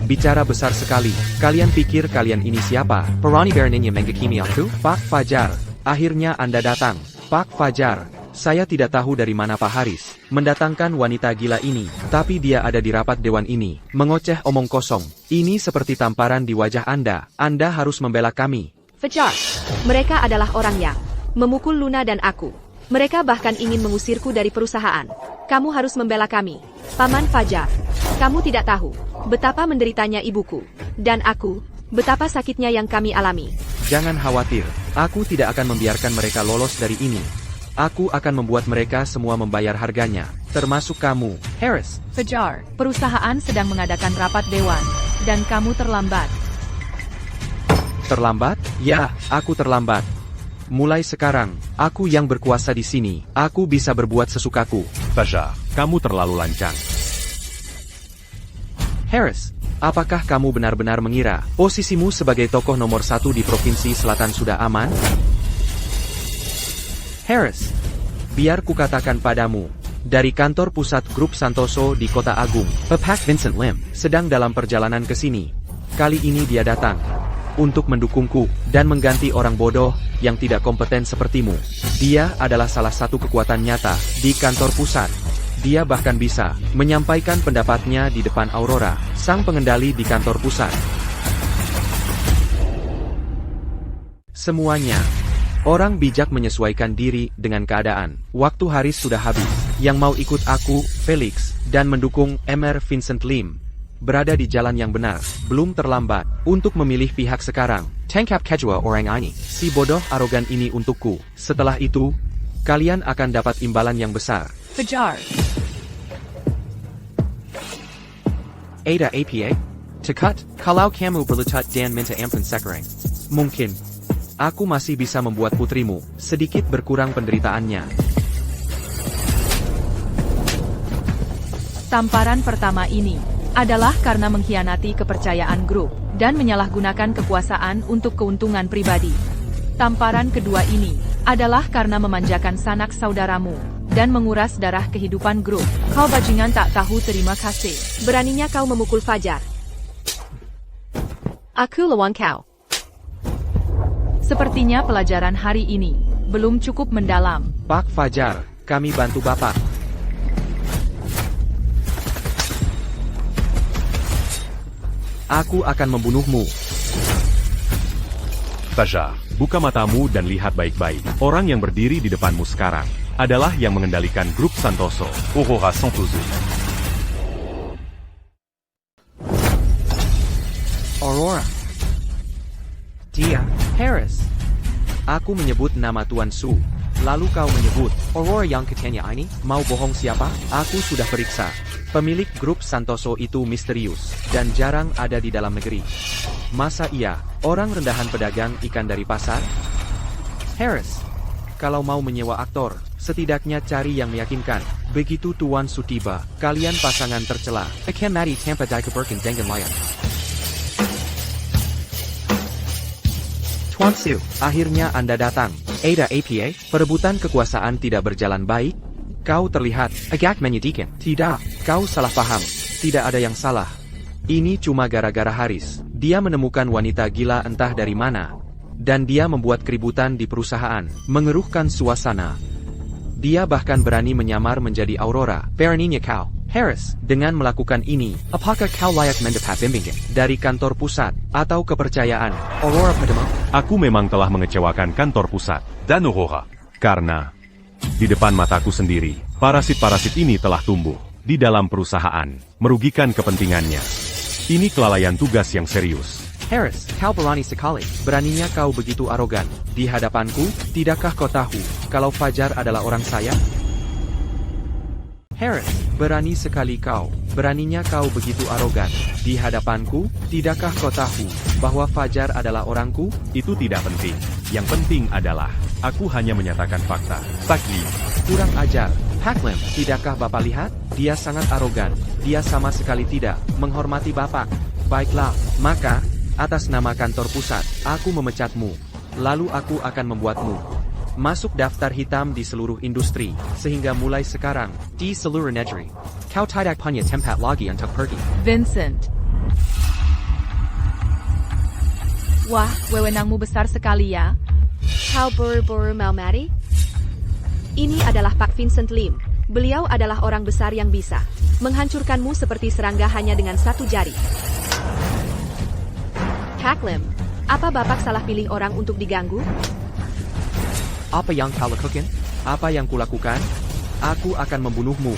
Bicara besar sekali. Kalian pikir kalian ini siapa? Perani Beraninya menghakimi aku? Pak Fajar, akhirnya Anda datang. Pak Fajar, saya tidak tahu dari mana Pak Haris mendatangkan wanita gila ini, tapi dia ada di rapat dewan ini, mengoceh omong kosong. Ini seperti tamparan di wajah Anda. Anda harus membela kami. Fajar, mereka adalah orang yang memukul Luna dan aku. Mereka bahkan ingin mengusirku dari perusahaan. Kamu harus membela kami. Paman Fajar, kamu tidak tahu betapa menderitanya ibuku dan aku, betapa sakitnya yang kami alami. Jangan khawatir, aku tidak akan membiarkan mereka lolos dari ini. Aku akan membuat mereka semua membayar harganya, termasuk kamu, Harris. Fajar, perusahaan sedang mengadakan rapat dewan, dan kamu terlambat. Terlambat? Ya, aku terlambat. Mulai sekarang, aku yang berkuasa di sini. Aku bisa berbuat sesukaku. Fajar, kamu terlalu lancang. Harris, apakah kamu benar-benar mengira posisimu sebagai tokoh nomor 1 di Provinsi Selatan sudah aman? Harris, biar kukatakan padamu, dari kantor pusat Grup Santoso di Kota Agung, Pak Vincent Lim sedang dalam perjalanan ke sini. Kali ini dia datang untuk mendukungku dan mengganti orang bodoh yang tidak kompeten sepertimu. Dia adalah salah satu kekuatan nyata di kantor pusat. Dia bahkan bisa menyampaikan pendapatnya di depan Aurora, sang pengendali di kantor pusat. Semuanya. Orang bijak menyesuaikan diri dengan keadaan. Waktu Haris sudah habis. Yang mau ikut aku, Felix, dan mendukung Mr. Vincent Lim berada di jalan yang benar. Belum terlambat untuk memilih pihak sekarang. Tangkap kedua orang ini. Si bodoh arogan ini untukku. Setelah itu, kalian akan dapat imbalan yang besar. Fajar. Ada APA? Tekat, kalau kamu berlutut dan minta ampun sekarang. Mungkin aku masih bisa membuat putrimu sedikit berkurang penderitaannya. Tamparan pertama ini adalah karena mengkhianati kepercayaan grup dan menyalahgunakan kekuasaan untuk keuntungan pribadi. Tamparan kedua ini adalah karena memanjakan sanak saudaramu dan menguras darah kehidupan grup. Kau bajingan tak tahu terima kasih. Beraninya kau memukul Fajar. Aku lawan kau. Sepertinya pelajaran hari ini belum cukup mendalam. Pak Fajar, kami bantu Bapak. Aku akan membunuhmu. Fajar, buka matamu dan lihat baik-baik. Orang yang berdiri di depanmu sekarang adalah yang mengendalikan Grup Santoso. Aurora Santoso. Aurora. Dia, Harris. Aku menyebut nama Tuan Su. Lalu kau menyebut Aurora yang katanya ini. Mau bohong siapa? Aku sudah periksa. Pemilik Grup Santoso itu misterius dan jarang ada di dalam negeri. Masa iya, orang rendahan pedagang ikan dari pasar? Harris, kalau mau menyewa aktor, setidaknya cari yang meyakinkan. Begitu Tuan Su tiba, kalian pasangan tercela. Akan mati tanpa dikeberkan dengan layak. Tuan Su, akhirnya Anda datang. Ada APA, perebutan kekuasaan tidak berjalan baik? Kau terlihat agak menyedihkan. Tidak, kau salah paham. Tidak ada yang salah. Ini cuma gara-gara Haris. Dia menemukan wanita gila entah dari mana. Dan dia membuat keributan di perusahaan, mengeruhkan suasana. Dia bahkan berani menyamar menjadi Aurora. Beraninya kau, Harris, dengan melakukan ini, apakah kau layak mendapat bimbingan dari kantor pusat atau kepercayaan Aurora padamu? Aku memang telah mengecewakan kantor pusat. Dan Aurora. Karena di depan mataku sendiri, parasit-parasit ini telah tumbuh. di dalam perusahaan, merugikan kepentingannya. Ini kelalaian tugas yang serius. Harris, kau berani sekali. Beraninya kau begitu arogan. Di hadapanku, tidakkah kau tahu kalau Fajar adalah orang saya? Harris, berani sekali kau. Beraninya kau begitu arogan. Di hadapanku, tidakkah kau tahu bahwa Fajar adalah orangku? Itu tidak penting. Yang penting adalah, aku hanya menyatakan fakta. Fakli. Kurang ajar. Haklem, tidakkah Bapak lihat? Dia sangat arogan. Dia sama sekali tidak menghormati Bapak. Baiklah, maka, atas nama kantor pusat, aku memecatmu. Lalu aku akan membuatmu masuk daftar hitam di seluruh industri, sehingga mulai sekarang, di seluruh negeri, kau tidak punya tempat lagi untuk pergi. Vincent. Wah, wewenangmu besar sekali ya. Kau buru-buru mau mati? Ini adalah Pak Vincent Lim. Beliau adalah orang besar yang bisa menghancurkanmu seperti serangga hanya dengan satu jari. Haklem, apa Bapak salah pilih orang untuk diganggu? Apa yang kau lakukan? Apa yang kulakukan? Aku akan membunuhmu.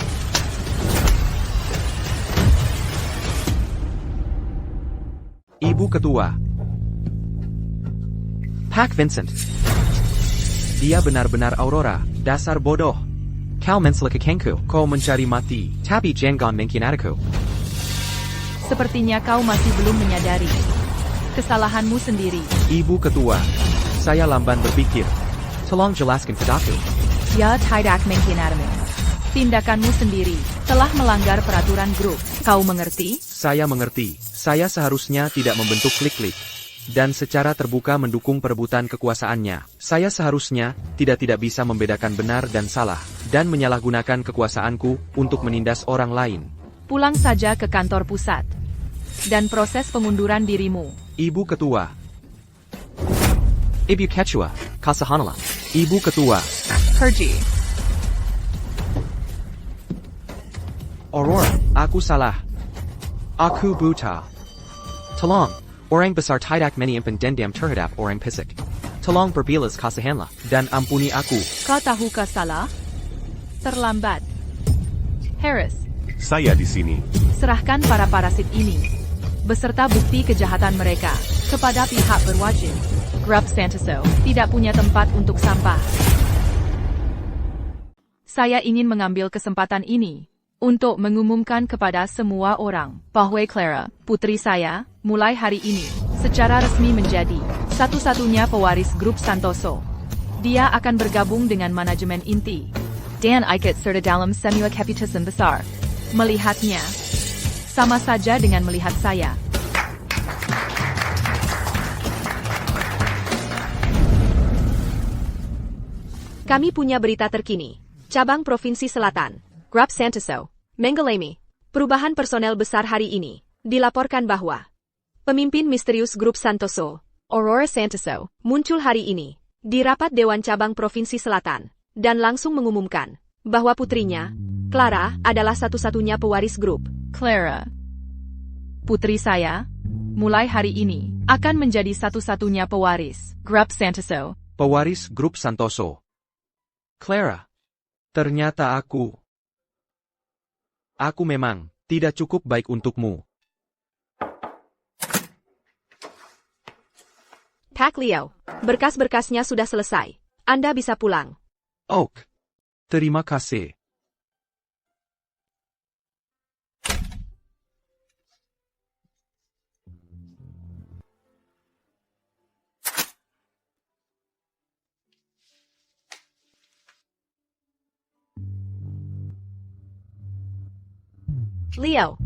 Ibu Ketua. Pak Vincent. Dia benar-benar Aurora, dasar bodoh. Kau mencelakakanku. Kau mencari mati, tapi jangan mengkhianatiku. Sepertinya kau masih belum menyadari kesalahanmu sendiri. Ibu Ketua. Saya lamban berpikir. Tolong jelaskan padaku. Ya tidak mengkhianatimu. Tindakanmu sendiri telah melanggar peraturan grup. Kau mengerti? Saya mengerti. Saya seharusnya tidak membentuk klik-klik dan secara terbuka mendukung perebutan kekuasaannya. Saya seharusnya tidak bisa membedakan benar dan salah, dan menyalahgunakan kekuasaanku untuk menindas orang lain. Pulang saja ke kantor pusat. Dan proses pengunduran dirimu. Ibu Ketua. Ibu Ketua, Kasahanala. Ibu Ketua. Pergi. Aurora, aku salah. Aku buta. Tolong. Orang besar tidak menyimpan dendam terhadap orang pisik. Tolong berbilas kasihanlah, dan ampuni aku. Kau tahukah salah? Terlambat. Harris, Saya di sini. serahkan para parasit ini, beserta bukti kejahatan mereka, kepada pihak berwajib. Grup Santoso tidak punya tempat untuk sampah. Saya ingin mengambil kesempatan ini untuk mengumumkan kepada semua orang bahwa Clara, putri saya, mulai hari ini, secara resmi menjadi satu-satunya pewaris grup Santoso. Dia akan bergabung dengan manajemen inti dan ikut serta dalam semua keputusan besar. Melihatnya sama saja dengan melihat saya. Kami punya berita terkini. Cabang Provinsi Selatan, Grup Santoso, Menggelemi. Perubahan personel besar hari ini. Dilaporkan bahwa pemimpin misterius Grup Santoso, Aurora Santoso, muncul hari ini di rapat Dewan Cabang Provinsi Selatan dan langsung mengumumkan bahwa putrinya, Clara, adalah satu-satunya pewaris grup. Clara, putri saya, mulai hari ini akan menjadi satu-satunya pewaris Grup Santoso. Pewaris grup Santoso. Clara. Ternyata aku memang tidak cukup baik untukmu. Pak Leo, berkas-berkasnya sudah selesai. Anda bisa pulang. Oak. Terima kasih. Leo.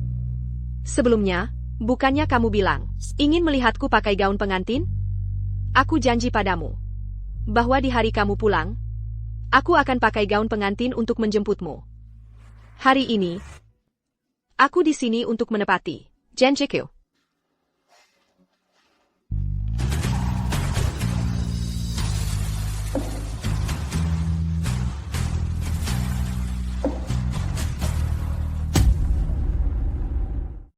Sebelumnya, bukannya kamu bilang, ingin melihatku pakai gaun pengantin? Aku janji padamu, bahwa di hari kamu pulang, aku akan pakai gaun pengantin untuk menjemputmu. Hari ini, aku di sini untuk menepati janjiku.